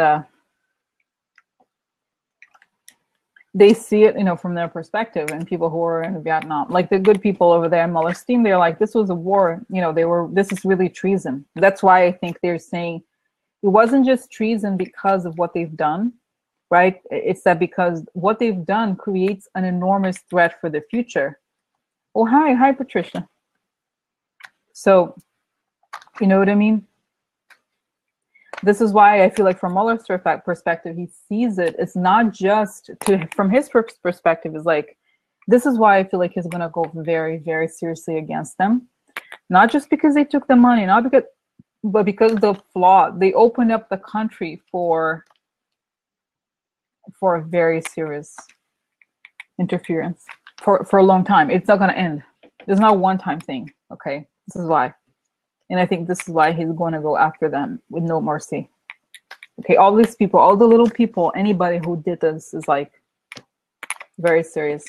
they see it, you know, from their perspective, and people who are in Vietnam, like the good people over there in Mueller's team, they're like, this was a war, you know, this is really treason. That's why I think they're saying it wasn't just treason because of what they've done, right? It's that because what they've done creates an enormous threat for the future. Oh, hi, Patricia. So, you know what I mean? This is why I feel like from Mueller's perspective, he sees it. It's not just from his perspective, is like, This is why I feel like he's going to go very, very seriously against them. Not just because they took the money, not because, but because the flaw, they opened up the country for a very serious interference for a long time. It's not going to end. It's not a one-time thing. Okay, this is why. And I think this is why he's going to go after them with no mercy. Okay, all these people, all the little people, anybody who did this is like very serious.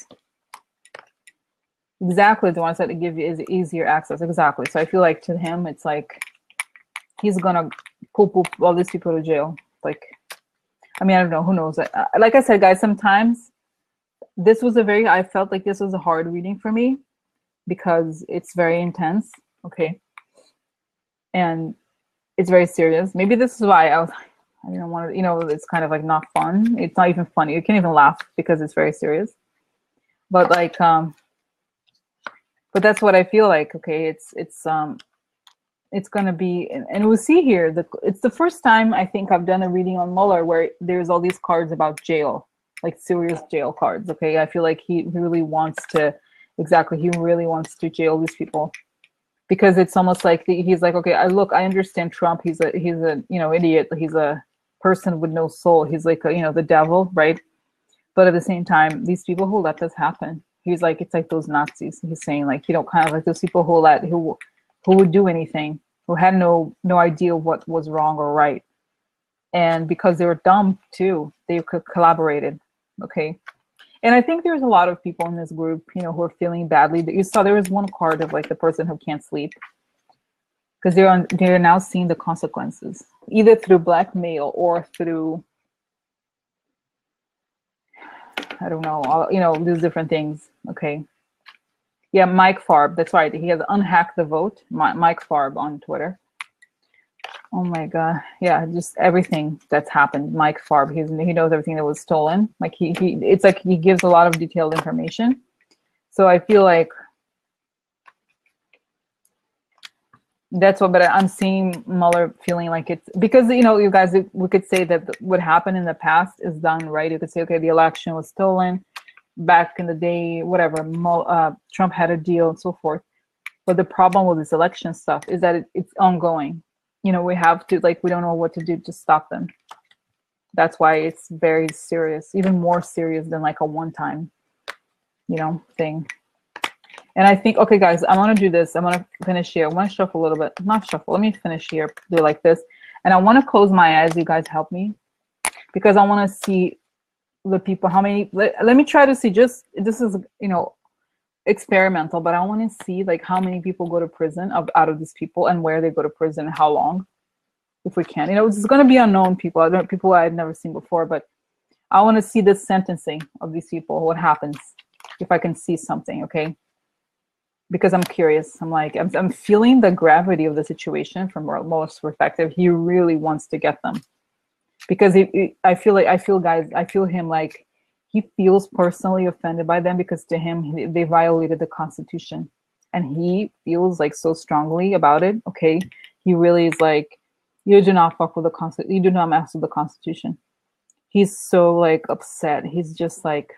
Exactly, the ones that give you is easier access. Exactly. So I feel like to him, it's like he's gonna poop all these people to jail. Like, I mean, I don't know, who knows? Like I said, guys, sometimes this was I felt like this was a hard reading for me because it's very intense. Okay, and it's very serious. Maybe this is why I don't want to, it's kind of like not fun. It's not even funny. You can't even laugh because it's very serious. But like, but that's what I feel like. Okay, it's gonna be, and we'll see here. It's the first time I think I've done a reading on Mueller where there's all these cards about jail, like serious jail cards. Okay, I feel like he really wants to, he really wants to jail these people, because it's almost like he's like, okay, I understand Trump. He's a idiot. He's a person with no soul. He's like the devil, right? But at the same time, these people who let this happen, he's like, it's like those Nazis. He's saying like, kind of like those people who would do anything, who had no idea what was wrong or right. And because they were dumb too, they collaborated. Okay. And I think there's a lot of people in this group, who are feeling badly. That you saw there was one card of like the person who can't sleep because they're now seeing the consequences, either through blackmail or through, I don't know, these different things. Okay. Yeah, Mike Farb. That's right. He has Unhack the Vote. Mike Farb on Twitter. Oh my God. Yeah, just everything that's happened. Mike Farb. He knows everything that was stolen. Like it's like he gives a lot of detailed information. So I feel like that's what. But I'm seeing Mueller feeling like it's because you guys. We could say that what happened in the past is done, right? You could say, okay, the election was stolen back in the day, whatever. Trump had a deal and so forth. But the problem with this election stuff is that it's ongoing. We have to, we don't know what to do to stop them. That's why it's very serious, even more serious than like a one-time, thing. And I think, okay, guys, I want to do this. I want to finish here. I want to shuffle a little bit. Not shuffle. Let me finish here. Do it like this. And I want to close my eyes. You guys help me. Because I want to see the people, how many, let me try to see this is, experimental, but I want to see like how many people go to prison out of these people and where they go to prison and how long, if we can. It's going to be unknown people, people I've never seen before, but I want to see the sentencing of these people, what happens, if I can see something, okay? Because I'm curious. I'm feeling the gravity of the situation from Mueller's perspective. He really wants to get them. Because I feel him like he feels personally offended by them because to him, they violated the Constitution. And he feels like so strongly about it, okay? He really is like, you do not fuck with the Constitution. You do not mess with the Constitution. He's so like upset. He's just like,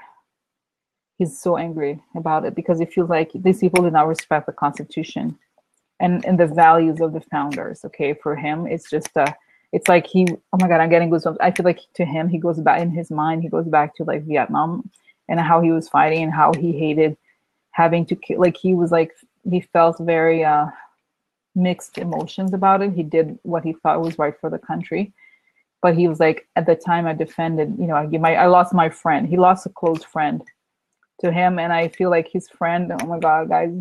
he's so angry about it because he feels like these people did not respect the Constitution and the values of the founders, okay? For him, it's just it's like oh my God, I'm getting goosebumps. I feel like to him, he goes back in his mind, he goes back to like Vietnam and how he was fighting and how he hated having to like, he felt very mixed emotions about it. He did what he thought was right for the country. But he was like, at the time I defended, I lost my friend. He lost a close friend to him. And I feel like his friend, oh my God, guys,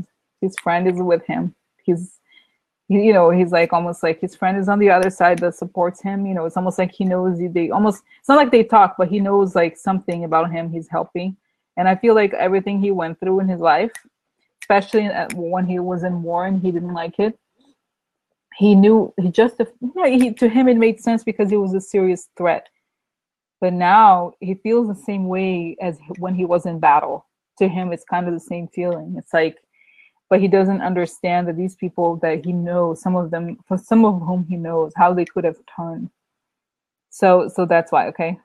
his friend is with him. He's like almost like his friend is on the other side that supports him. It's almost like he knows it's not like they talk, but he knows like something about him. He's helping. And I feel like everything he went through in his life, especially when he was in war and he didn't like it, he knew to him, it made sense because it was a serious threat. But now he feels the same way as when he was in battle. To him, it's kind of the same feeling. It's like, but he doesn't understand that these people that he knows, some of whom he knows, how they could have turned. So that's why, okay?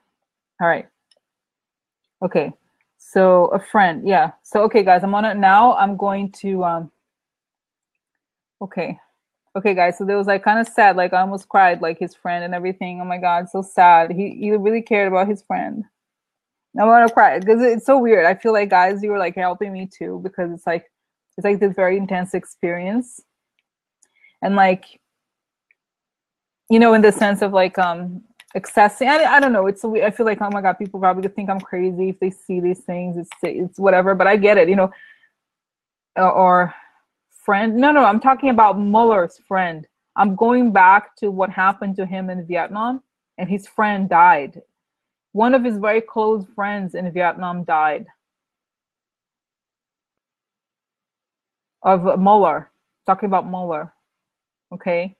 All right. Okay. So a friend, yeah. So okay, guys, I'm going to okay. Okay, guys, so there was like kind of sad, like I almost cried, like his friend and everything. Oh my God, so sad. He really cared about his friend. I want to cry because it's so weird. I feel like, guys, you were like helping me too, because it's like this very intense experience, and like, you know, in the sense of like accessing. I don't know. It's I feel like, oh my God, people probably think I'm crazy if they see these things. It's whatever, but I get it, you know. Or friend. No, I'm talking about Mueller's friend. I'm going back to what happened to him in Vietnam, and his friend died. One of his very close friends in Vietnam died of Mueller. Talking about Mueller, okay?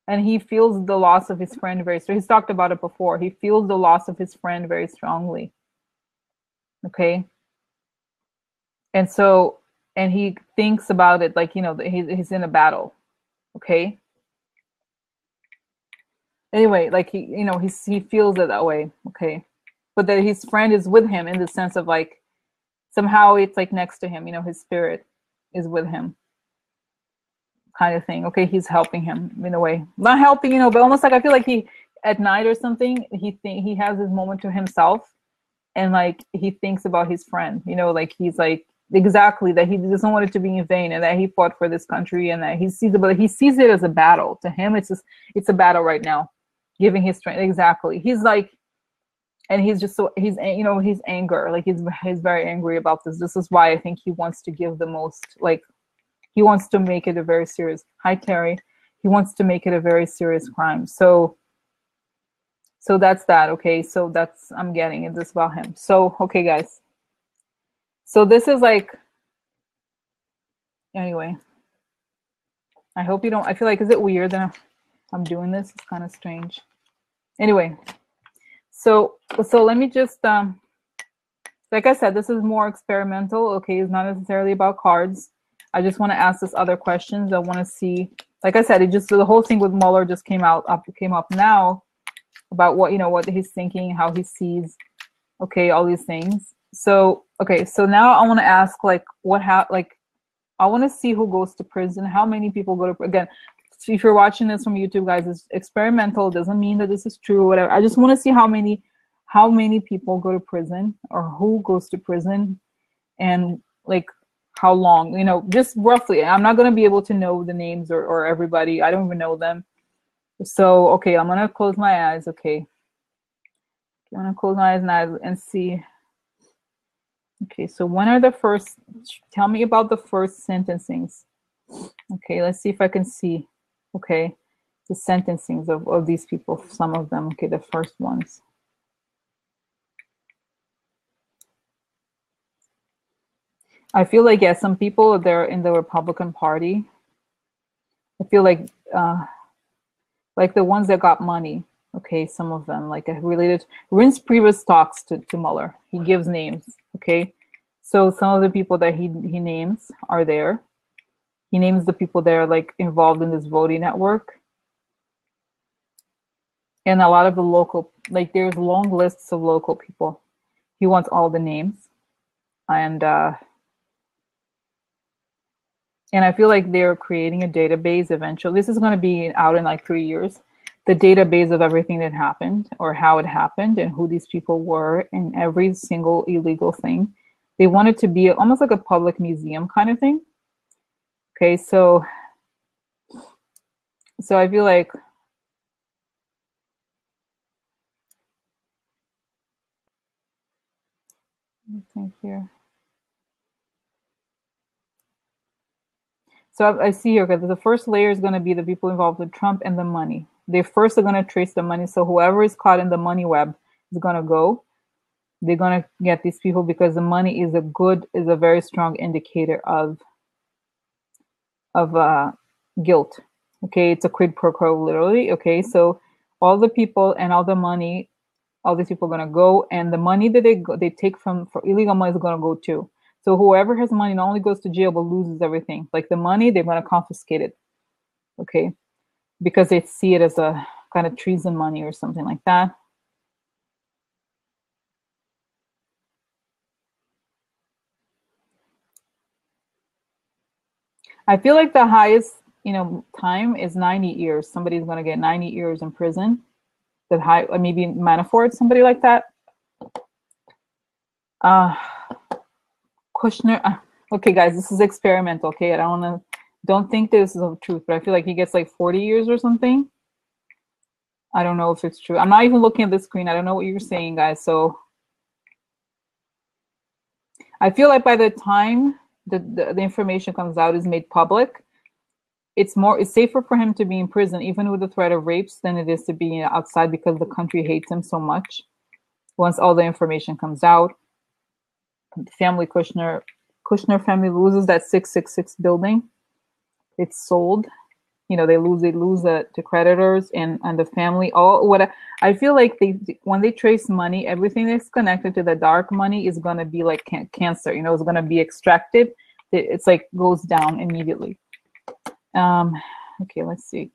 And he feels the loss of his friend very strongly. He's talked about it before. He feels the loss of his friend very strongly, okay? And so, and he thinks about it like, you know, he's in a battle, okay? Anyway, like you know, he feels it that way, okay? But that his friend is with him in the sense of like somehow it's like next to him, you know, his spirit is with him, kind of thing. Okay, he's helping him in a way, not helping, you know, but almost like I feel like he at night or something, he has his moment to himself, and like he thinks about his friend, you know, like he's like exactly that he doesn't want it to be in vain, and that he fought for this country, and that he sees it, but he sees it as a battle. To him, it's just it's a battle right now, giving his strength. Exactly, he's like, and he's just so he's, you know, his anger, like he's very angry about this. This is why I think he wants to give the most, like he wants to make it a very serious. Hi, Terry. He wants to make it a very serious crime. So that's that. Okay, so that's I'm getting it. This about him. So okay, guys. So this is like, anyway. I hope you don't. I feel like, is it weird that I'm doing this? It's kind of strange. Anyway, so let me just like I said, this is more experimental. Okay, it's not necessarily about cards. I just want to ask this other questions. I want to see, like I said, it just, the whole thing with Mueller just came up now, about what, you know, what he's thinking, how he sees, okay, all these things. So okay, so now I want to ask, like, like I want to see who goes to prison, how many people go to, again, if you're watching this from YouTube, guys, it's experimental, doesn't mean that this is true or whatever. I just want to see how many people go to prison, or who goes to prison, and like how long, you know, just roughly. I'm not going to be able to know the names, or everybody. I don't even know them. So okay, I'm going to close my eyes. Okay, I'm going to close my eyes now and see. Okay, so when are the first, tell me about the first sentencings. Okay, let's see if I can see. Okay, the sentencings of these people, some of them. Okay, the first ones. I feel like, yeah, some people, they're in the Republican Party. I feel like the ones that got money. Okay, some of them, like related. Rince Priebus talks to Mueller. He gives names. Okay, so some of the people that he names are there. He names the people that are like involved in this voting network. And a lot of the local, like there's long lists of local people. He wants all the names. And I feel like they're creating a database eventually. This is going to be out in like 3 years. The database of everything that happened, or how it happened, and who these people were, and every single illegal thing. They want it to be almost like a public museum kind of thing. Okay, so I feel like, think here. So I see here, because the first layer is going to be the people involved with Trump and the money. They first are going to trace the money. So whoever is caught in the money web is going to go. They're going to get these people, because the money is a very strong indicator of guilt. Okay, it's a quid pro quo, literally. Okay, so all the people and all the money, all these people are going to go, and the money that they take from for illegal money is going to go too. So whoever has money not only goes to jail, but loses everything. Like the money, they're going to confiscate it. Okay, because they see it as a kind of treason money or something like that. I feel like the highest, time is 90 years. Somebody's going to get 90 years in prison. The high, maybe Manafort, somebody like that. Kushner. Okay, guys, this is experimental. Okay, I don't think this is the truth, but I feel like he gets like 40 years or something. I don't know if it's true. I'm not even looking at the screen. I don't know what you're saying, guys. So I feel like by the time the information comes out, is made public, it's safer for him to be in prison, even with the threat of rapes, than it is to be outside, because the country hates him so much. Once all the information comes out, the family Kushner family loses that 666 building. It's sold. They lose it to creditors and the family. I feel like when they trace money, everything that's connected to the dark money is going to be like cancer. It's going to be extracted. It's like goes down immediately. Okay, let's see.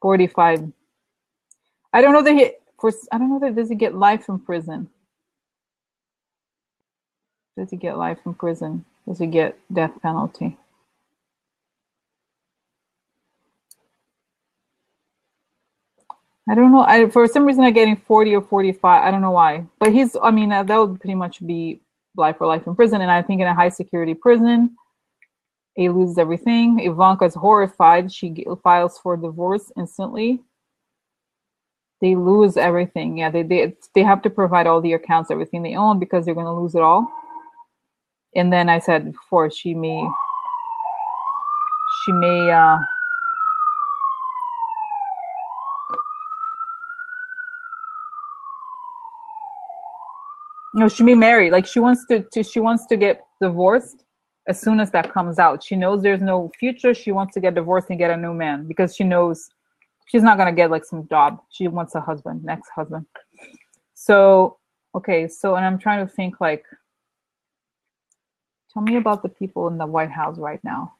45. I don't know that does he get life in prison? Does he get life in prison? Does he get death penalty? I don't know. For some reason I'm getting 40 or 45. I don't know why. But that would pretty much be life for life in prison. And I think in a high security prison, he loses everything. Ivanka's horrified. She files for divorce instantly. They lose everything. Yeah, they have to provide all the accounts, everything they own, because they're going to lose it all. And then I said before, she may she may marry. Like she wants to get divorced as soon as that comes out. She knows there's no future. She wants to get divorced and get a new man, because she knows she's not going to get like some job. She wants a husband, next husband. So, okay. And I'm trying to think, like, tell me about the people in the White House right now.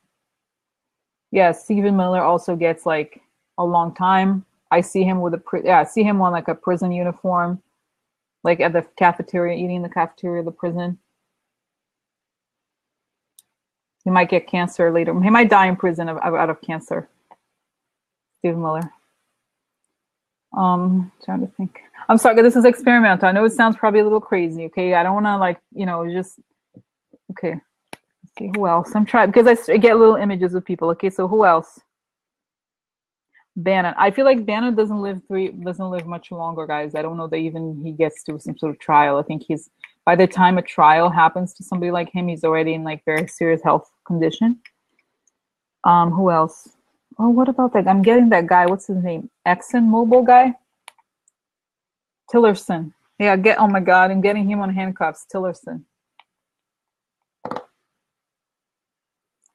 Yeah, Stephen Miller also gets like a long time. I see him I see him on like a prison uniform, like at the cafeteria, eating in the cafeteria of the prison. He might get cancer later. He might die in prison out of cancer. Stephen Miller. Trying to think. I'm sorry, this is experimental. I know it sounds probably a little crazy. Okay, I don't want to just. Okay, let's see who else. I'm trying, because I get little images of people. Okay, so who else? Bannon. I feel like Bannon doesn't live much longer, guys. I don't know that even he gets to some sort of trial. I think by the time a trial happens to somebody like him, he's already in like very serious health condition. Who else? Oh, what about that? I'm getting that guy. What's his name? ExxonMobil guy? Tillerson. Yeah, oh my God, I'm getting him on handcuffs. Tillerson.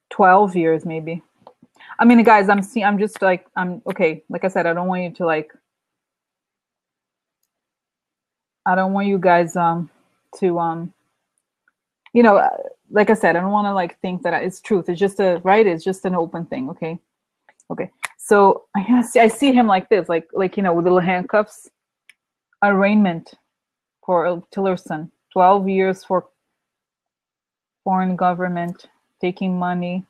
12 years, maybe. I mean, guys, I'm just like, okay. Like I said, I don't want you to I don't want you guys, like I said, I don't want to think that it's truth. It's just it's just an open thing. Okay. Okay. So I see him like this, with little handcuffs. Arraignment for Tillerson. 12 years for foreign government, taking money,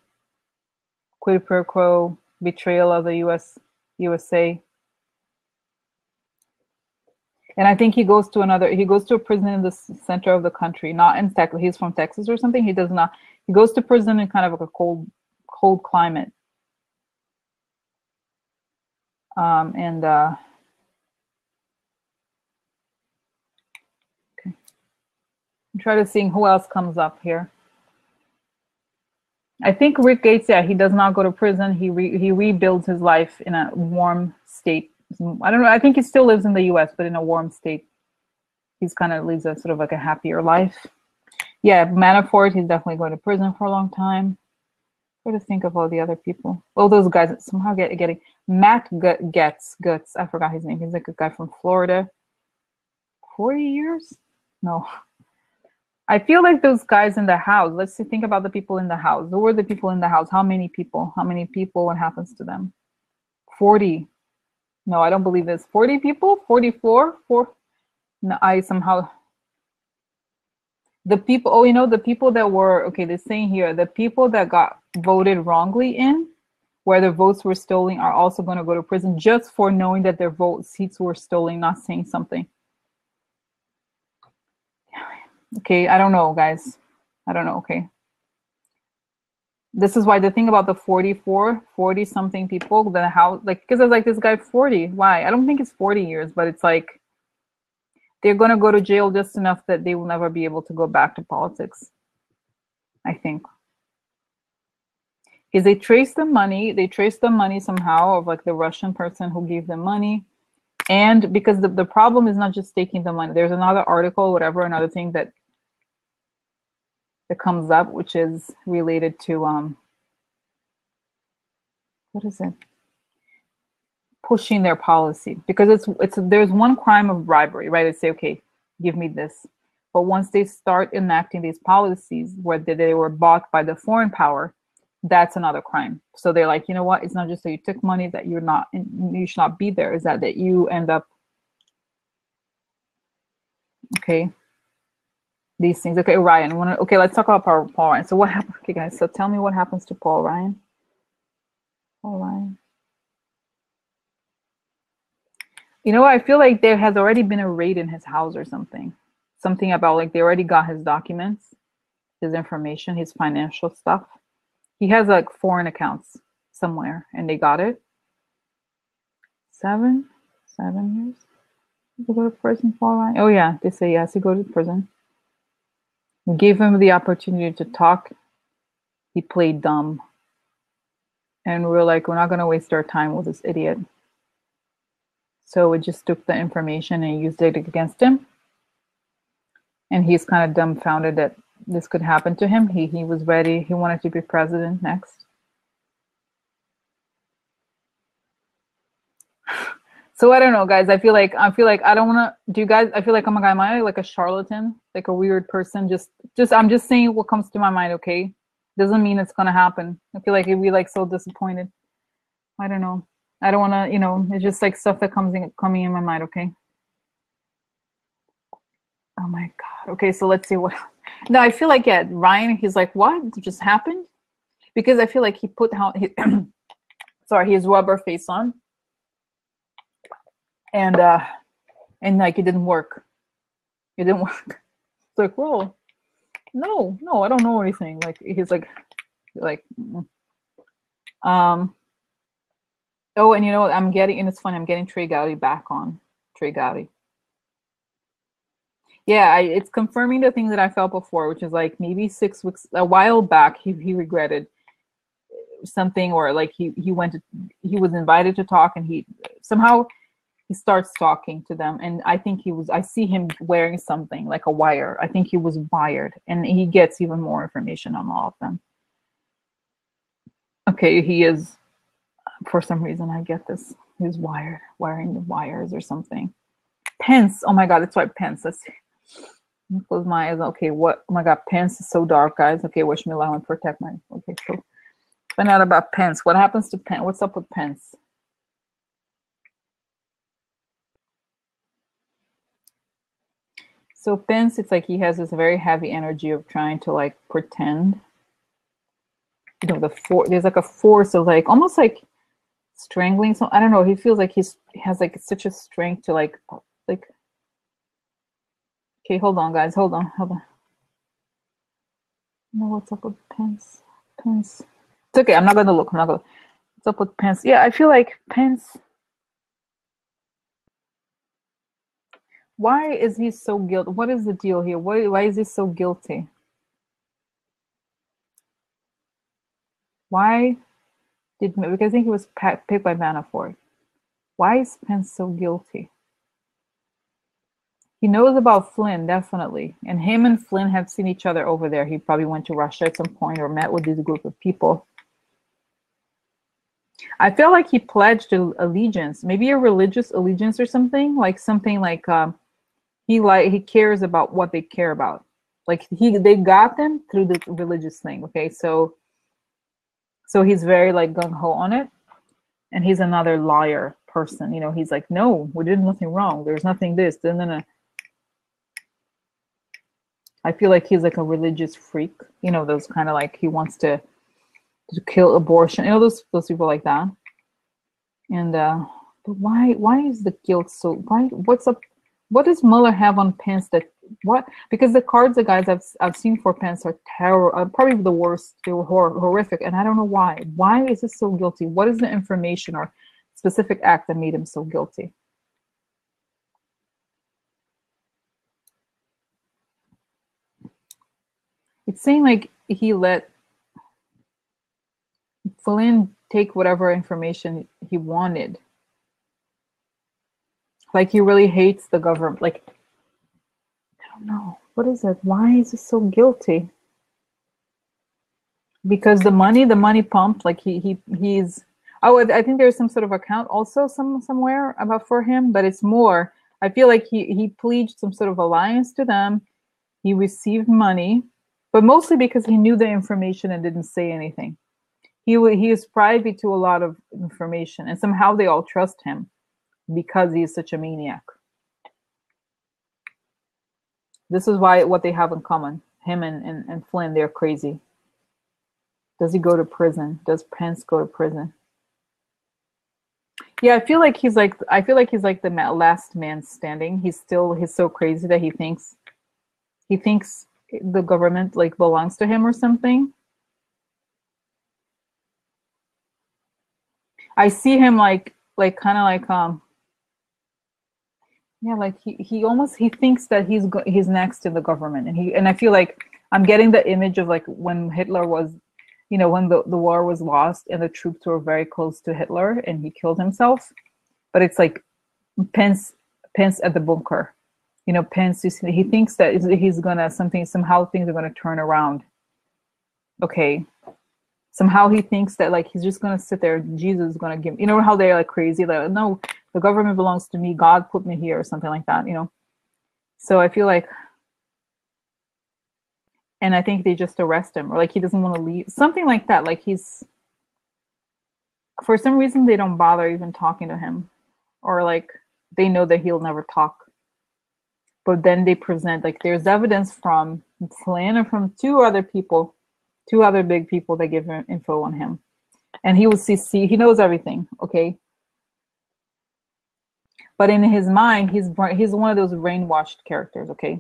quid pro quo, betrayal of the USA. And I think he goes to a prison in the center of the country, not in Texas. He's from Texas or something. He goes to prison in kind of like a cold climate. Okay. Try to see who else comes up here. I think Rick Gates, yeah, he does not go to prison. He rebuilds his life in a warm state. I don't know. I think he still lives in the U.S., but in a warm state. He's kind of leads a sort of like a happier life. Yeah, Manafort, he's definitely going to prison for a long time. Try to think of all the other people. All those guys that somehow getting Matt Guts. I forgot his name. He's like a guy from Florida. 40 years? No. I feel like those guys in the house. Let's see. Think about the people in the house. Who were the people in the house? How many people? What happens to them? 40. No, I don't believe this. 40 people? 44? No, I somehow. The people, oh, you know, the people that were, okay, they're saying here, the people that got voted wrongly in, where their votes were stolen, are also going to go to prison just for knowing that their vote seats were stolen, not saying something. Okay, I don't know, guys. I don't know, okay. This is why the thing about the 40 something people, the house, like, because I was like, this guy 40, why? I don't think it's 40 years, but it's like, they're going to go to jail just enough that they will never be able to go back to politics, I think. Because they traced the money somehow of like the Russian person who gave them money. And because the problem is not just taking the money. There's another article, whatever, another thing that comes up, which is related to, what is it? Pushing their policy, because there's one crime of bribery, right? They say, okay, give me this, but once they start enacting these policies where they were bought by the foreign power, that's another crime. So they're like, you know what? It's not just that you took money that you should not be there. Is that you end up, okay? These things. Okay, Ryan. Okay, let's talk about Paul Ryan. So what happened? Okay, guys. So tell me what happens to Paul Ryan. Paul Ryan. You know what? I feel like there has already been a raid in his house or something. Something about like they already got his documents, his information, his financial stuff. He has like foreign accounts somewhere, and they got it. 7 years. He go to prison, Paul Ryan. Oh yeah, they say yes. He go to prison. We gave him the opportunity to talk. He played dumb, and we were like, we're not going to waste our time with this idiot. So we just took the information and used it against him. And he's kind of dumbfounded that this could happen to him. He was ready. He wanted to be president next. So I don't know, guys. I feel like I don't want to. Do you guys? I feel like, oh my God, am I like a charlatan, like a weird person? I'm just saying what comes to my mind. Okay, doesn't mean it's gonna happen. I feel like it'd be like so disappointed. I don't know. I don't want to. You know, it's just like stuff that coming in my mind. Okay. Oh my God. Okay, so let's see what. No, I feel like, yeah, Ryan. He's like, what just happened? Because I feel like he put his rubber face on. And like it didn't work. It didn't work. It's like, well, no, I don't know anything. Like he's like, oh, and you know what? And it's funny. I'm getting Trey Gowdy back on. Trey Gowdy. Yeah, it's confirming the thing that I felt before, which is like maybe 6 weeks, a while back, he regretted something, or like he was invited to talk, and he starts talking to them, and I see him wearing something like a wire. I think he was wired, and he gets even more information on all of them. Okay, he is, for some reason I get this. He's wiring the wires or something. Pence, oh my God, that's right, Pence. Let's see. Let me close my eyes. Okay, what? Oh my God, Pence is so dark, guys. Okay, wish me luck and protect my. Okay, so find out about Pence. What happens to Pence? What's up with Pence? So Pence, it's like he has this very heavy energy of trying to like pretend. You know, there's like a force of like almost like strangling. So I don't know. He feels like he has like such a strength to like. Okay, hold on, guys. Hold on. No, what's up with Pence? It's okay. I'm not gonna look. What's up with Pence? Yeah, I feel like Pence. Why is he so guilty? What is the deal here? Why is he so guilty? Why because I think he was picked by Manafort. Why is Pence so guilty? He knows about Flynn, definitely. And him and Flynn have seen each other over there. He probably went to Russia at some point or met with this group of people. I feel like he pledged allegiance, maybe a religious allegiance or something like he cares about what they care about. Like they got them through the religious thing. Okay, so he's very like gung ho on it, and he's another liar person. You know, he's like, no, we did nothing wrong. There's nothing this. I feel like he's like a religious freak. You know, those kind of like he wants to kill abortion. You know, those people like that. And but why is the guilt so? Why what's up? What does Mueller have on Pence that what? Because the cards the guys I've seen for Pence are terrible, probably the worst. They were horrific, and I don't know why. Why is this so guilty? What is the information or specific act that made him so guilty? It's saying like he let Flynn take whatever information he wanted. Like he really hates the government. Like I don't know. What is it? Why is he so guilty? Because the money pumped. Like he's. Oh, I think there's some sort of account also somewhere about for him, but it's more. I feel like he pledged some sort of alliance to them. He received money, but mostly because he knew the information and didn't say anything. He is privy to a lot of information, and somehow they all trust him because he is such a maniac. This is why what they have in common. Him and Flynn, they're crazy. Does he go to prison? Does Pence go to prison? Yeah, I feel like he's like the last man standing. He's so crazy that he thinks the government like belongs to him or something. I see him like kind of like yeah, like he thinks that he's next in the government, and I feel like I'm getting the image of like when Hitler was, you know, when the war was lost and the troops were very close to Hitler and he killed himself. But it's like Pence at the bunker, you know, Pence. He thinks that he's gonna somehow things are gonna turn around. Okay, somehow he thinks that like he's just gonna sit there. Jesus is gonna give. You know how they're like crazy. Like no, the government belongs to me. God put me here, or something like that. You know. So I feel like, and I think they just arrest him, or like he doesn't want to leave, something like that. Like he's, for some reason, they don't bother even talking to him, or like they know that he'll never talk. But then they present like there's evidence from Flynn and from two other big people that give him info on him, and he will see he knows everything. Okay, but in his mind, he's one of those brainwashed characters. Okay.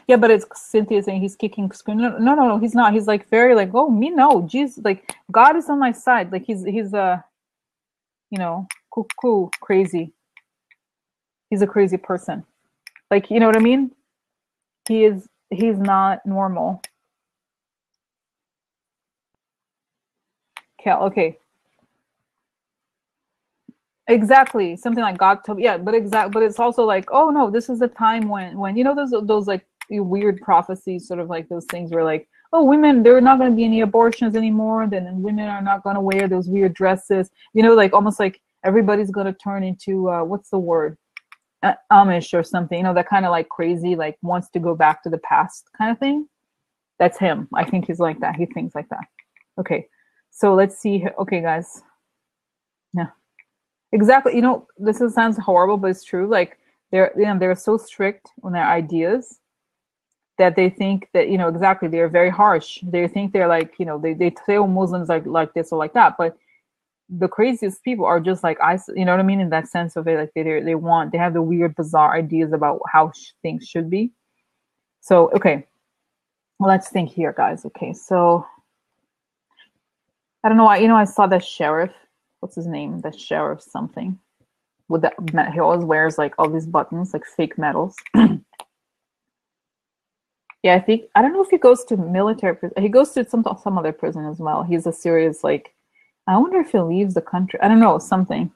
Yeah, but it's Cynthia saying he's kicking screen. No, he's not. He's like very like, oh me no, Jesus, like God is on my side. Like he's you know, cool, crazy. He's a crazy person. Like you know what I mean? He's not normal. Okay. Exactly. Something like God told yeah, but it's also like, oh no, this is the time when you know those like weird prophecies, sort of like those things where like, oh women, there are not gonna be any abortions anymore, then women are not gonna wear those weird dresses. You know, like almost like everybody's gonna turn into what's the word? Amish or something, you know, that kind of like crazy, like wants to go back to the past kind of thing. That's him. I think he's like that. He thinks like that. Okay. So let's see. Okay, guys. Yeah. Exactly. You know, sounds horrible, but it's true. Like they're so strict on their ideas that they think that, you know, exactly, they're very harsh. They think they're like, you know, they say oh, Muslims like this or like that, but the craziest people are just like I, you know what I mean, in that sense of it, like they have the weird, bizarre ideas about how things should be. So okay, well, let's think here, guys. Okay, so I don't know. I saw that sheriff. What's his name? The sheriff something. With that, he always wears like all these buttons, like fake medals. Yeah, I don't know if he goes to military prison. He goes to some other prison as well. He's a serious like. I wonder if he leaves the country. I don't know, something.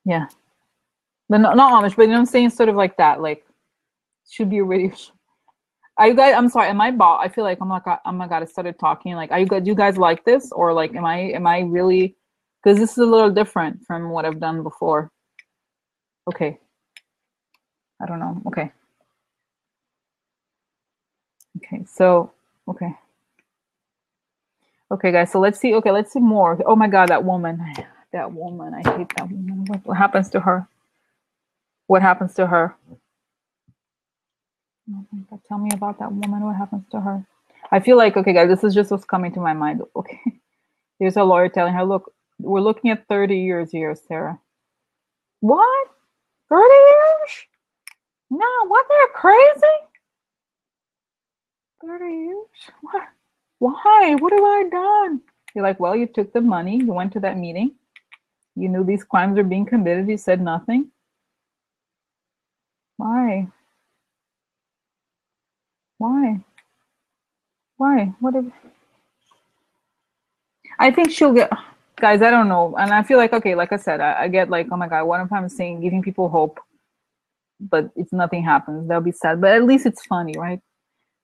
Yeah, but not Amish. But you know what I'm saying, sort of like that. Like should be really. Are you guys? I'm sorry. Am I bot? I feel like I'm like oh my god. I started talking. Like, are you guys? Do you guys like this, or like, am I really? Because this is a little different from what I've done before. Okay. I don't know. Okay. Okay. So okay. Okay, guys. So let's see. Okay, let's see more. Oh my god, that woman. That woman, I hate that woman. What happens to her? What happens to her? Tell me about that woman. What happens to her? I feel like, okay, guys, this is just what's coming to my mind. Okay. There's a lawyer telling her, look, we're looking at 30 years here, Sarah. What? 30 years? No, what? They're crazy? 30 years? What? Why? What have I done? You're like, well, you took the money. You went to that meeting. You knew these crimes were being committed. You said nothing. Why? Why? Why? What if... I think she'll get... Guys, I don't know. And I feel like, okay, like I said, I get like, oh my God, what if I'm saying, giving people hope, but if nothing happens, that'll be sad. But at least it's funny, right?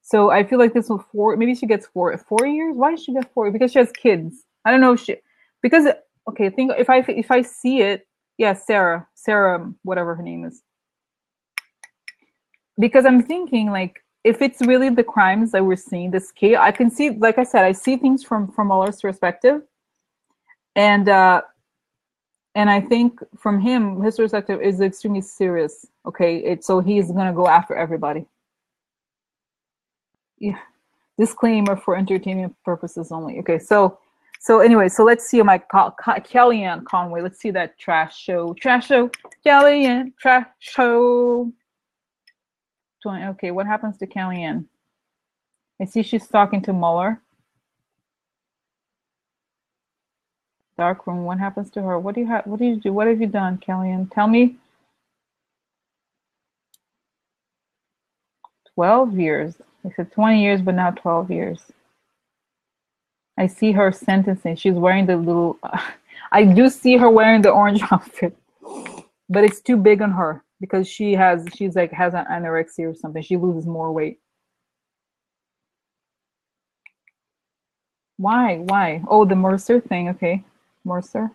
So I feel like this will maybe she gets 4 years. Why does she get 4? Because she has kids. I don't know if she, because, okay, think if I see it, yeah, Sarah, whatever her name is. Because I'm thinking like, if it's really the crimes that we're seeing, this case, I can see, like I said, I see things from Mueller's perspective. And I think from him, his perspective is extremely serious. Okay, so he's gonna go after everybody. Yeah, disclaimer for entertainment purposes only. Okay, so anyway, so let's see my Kellyanne Conway. Let's see that trash show, Kellyanne trash show. Okay, what happens to Kellyanne? I see she's talking to Mueller. Dark room. What happens to her? What do you have? What do you do? What have you done, Kellyanne? Tell me. 12 years. I said 20 years, but now 12 years. I see her sentencing. She's wearing the little... I do see her wearing the orange outfit, but it's too big on her because she's like has an anorexia or something. She loses more weight. Why? Oh, the Mercer thing. Okay, Mercer.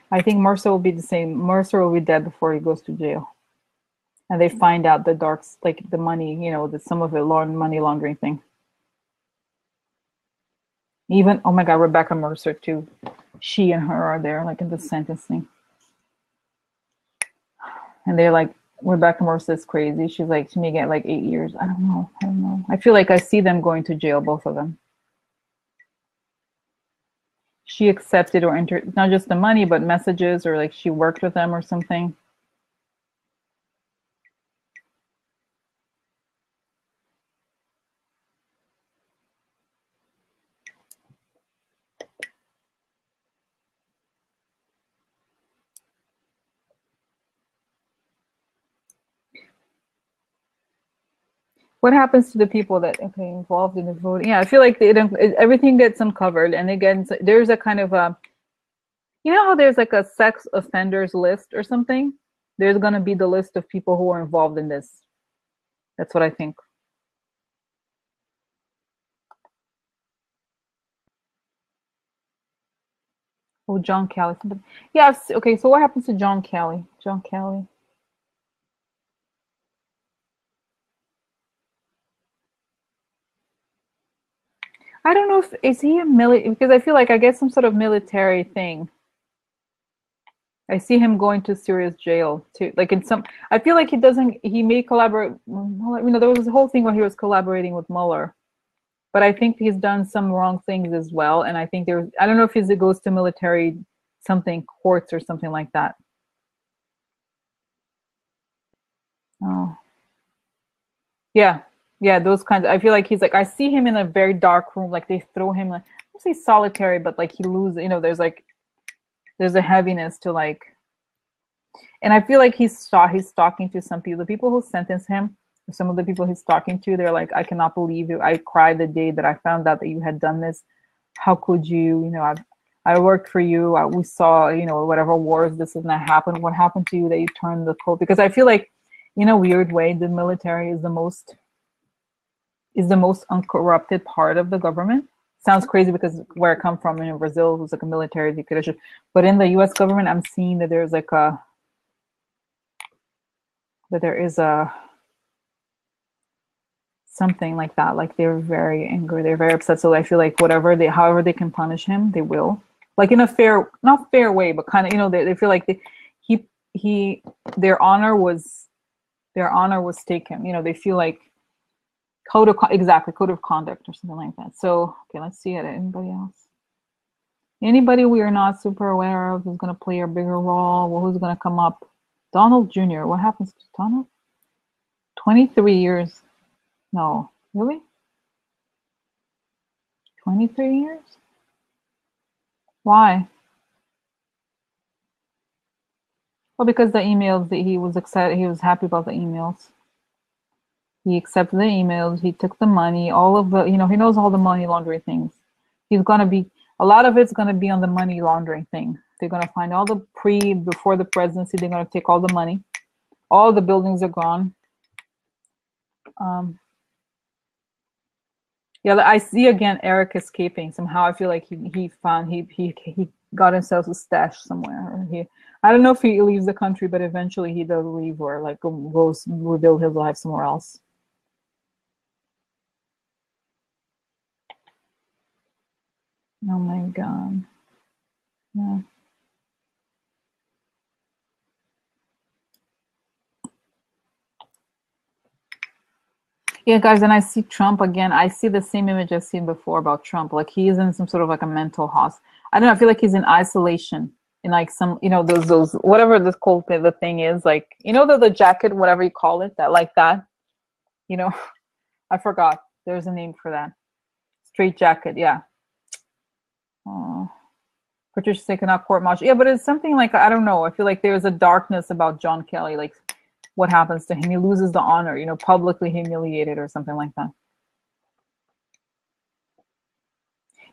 I think Mercer will be the same. Mercer will be dead before he goes to jail. And they find out the darks, like the money, you know, some of it money laundering thing. Even, oh my God, Rebecca Mercer too. She and her are there, like in the sentencing. And they're like, Rebecca Mercer is crazy. She's like, she may get like 8 years. I don't know. I feel like I see them going to jail, both of them. She accepted or entered, not just the money, but messages, or like she worked with them or something. What happens to the people that involved in the voting? Yeah, I feel like everything gets uncovered, and again, there's a kind of a, you know how there's like a sex offenders list or something? There's gonna be the list of people who are involved in this. That's what I think. Oh, John Kelly. Yeah. Okay. So what happens to John Kelly? John Kelly. I don't know if is he a military, because I feel like I get some sort of military thing. I see him going to serious jail too. Like in some, I feel like he may collaborate. You know, there was a whole thing where he was collaborating with Mueller, but I think he's done some wrong things as well. And I think I don't know if it goes to military something courts or something like that. Oh, yeah. Yeah, those kinds. I feel like he's like, I see him in a very dark room. Like they throw him, like, I don't say solitary, but like he loses. You know, there's a heaviness to like, and I feel like he's talking to some people. The people who sentence him, some of the people he's talking to, they're like, I cannot believe you. I cried the day that I found out that you had done this. How could you? You know, I worked for you. We saw, you know, whatever wars this and that happened. What happened to you that you turned the cold? Because I feel like, in a weird way, the military is the most uncorrupted part of the government. Sounds crazy because where I come from in Brazil, it was like a military dictatorship. But in the U.S. government, I'm seeing that there is something like that. Like they're very angry, they're very upset. So I feel like however they can punish him, they will. like in a fair, not fair way, but kind of, they feel like he their honor was taken. They feel like code of conduct or something like that. So okay, let's see it. Anybody else? Anybody we are not super aware of who's going to play a bigger role? Well, who's going to come up? Donald Jr. What happens to Donald? 23 years. No, really? 23 years? Why? Well, because the emails that he was excited, he was happy about the emails. He accepted the emails, he took the money, all of the, he knows all the money laundering things. A lot of it's gonna be on the money laundering thing. They're gonna find all the before the presidency, they're gonna take all the money. All the buildings are gone. Yeah, I see again Eric escaping somehow. I feel like he got himself a stash somewhere. I don't know if he leaves the country, but eventually he does leave or like goes rebuild his life somewhere else. Oh my God. Yeah. Yeah, guys, and I see Trump again. I see the same image I've seen before about Trump. Like he is in some sort of like a mental hospital. I don't know. I feel like he's in isolation in like some, those whatever this cold the thing is, like the jacket, whatever you call it, that like that. I forgot. There's a name for that. Straight jacket. Yeah. Oh. Patricia say cannot court martial. Yeah, but it's something like I don't know. I feel like there's a darkness about John Kelly. Like what happens to him? He loses the honor. Publicly humiliated or something like that.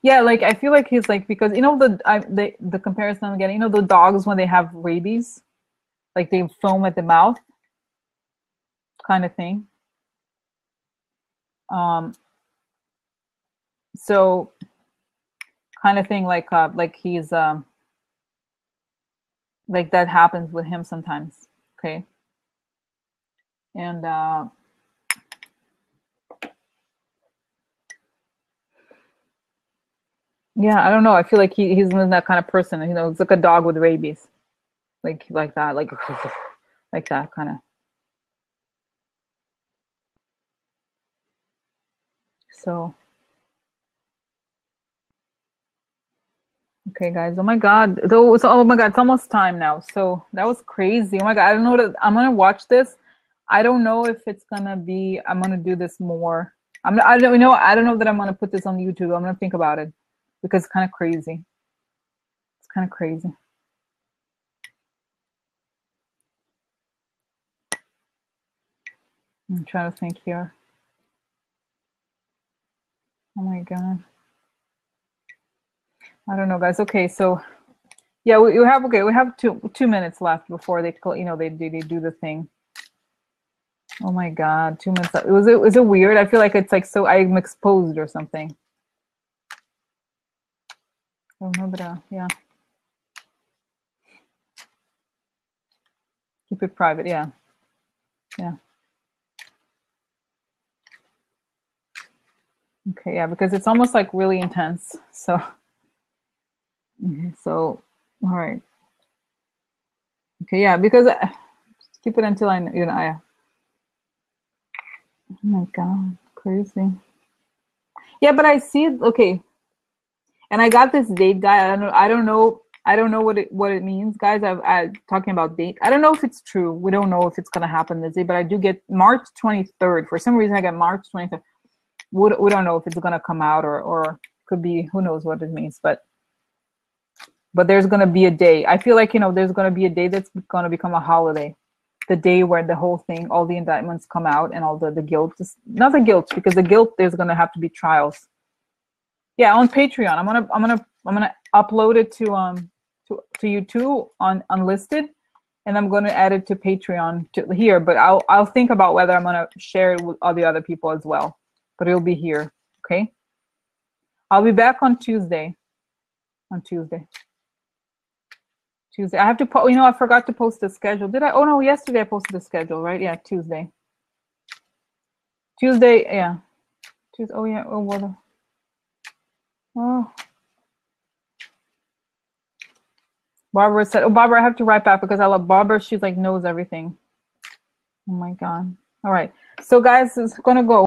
Yeah, like I feel like he's like because the comparison I'm getting. The dogs when they have rabies, like they foam at the mouth, kind of thing. So kind of thing like he's like that happens with him sometimes. Okay. And yeah, I don't know. I feel like he's that kind of person. It's like a dog with rabies, like that, like like that kind of. So okay, guys. Oh my God. Oh my God. It's almost time now. So that was crazy. Oh my God. I don't know that I'm gonna watch this. I don't know if it's gonna be. I'm gonna do this more. I don't know. I don't know that I'm gonna put this on YouTube. I'm gonna think about it because it's kind of crazy. It's kind of crazy. I'm trying to think here. Oh my God. I don't know, guys. Okay, so yeah, we have 2 minutes left before they do the thing. Oh my God, 2 minutes left. Was it weird? I feel like it's like so I'm exposed or something. I don't know, but yeah. Keep it private, yeah. Yeah. Okay, yeah, because it's almost like really intense. So all right. Okay, yeah, because keep it until I oh my God, crazy. Yeah, but I see it. Okay, and I got this date guy. I don't know what it means, guys. I'm talking about date. I don't know if it's true. We don't know if it's gonna happen this day, but I do get March 23rd. For some reason, I got March 23rd. We don't know if it's gonna come out or could be, who knows what it means, but there's gonna be a day. I feel like there's gonna be a day that's gonna become a holiday. The day where the whole thing, all the indictments come out and all the guilt, not the guilt, because the guilt, there's gonna have to be trials. Yeah, on Patreon. I'm gonna upload it to YouTube on unlisted, and I'm gonna add it to Patreon to here. But I'll think about whether I'm gonna share it with all the other people as well. But it'll be here. Okay. I'll be back on Tuesday. On Tuesday. I have to I forgot to post the schedule. Did I? Oh no, yesterday I posted the schedule, right? Yeah, Tuesday. Yeah. Tuesday. Oh yeah. Oh what? Oh. Barbara said, oh, Barbara, I have to write back because I love Barbara. She's like knows everything. Oh my God. All right. So guys, it's going to go.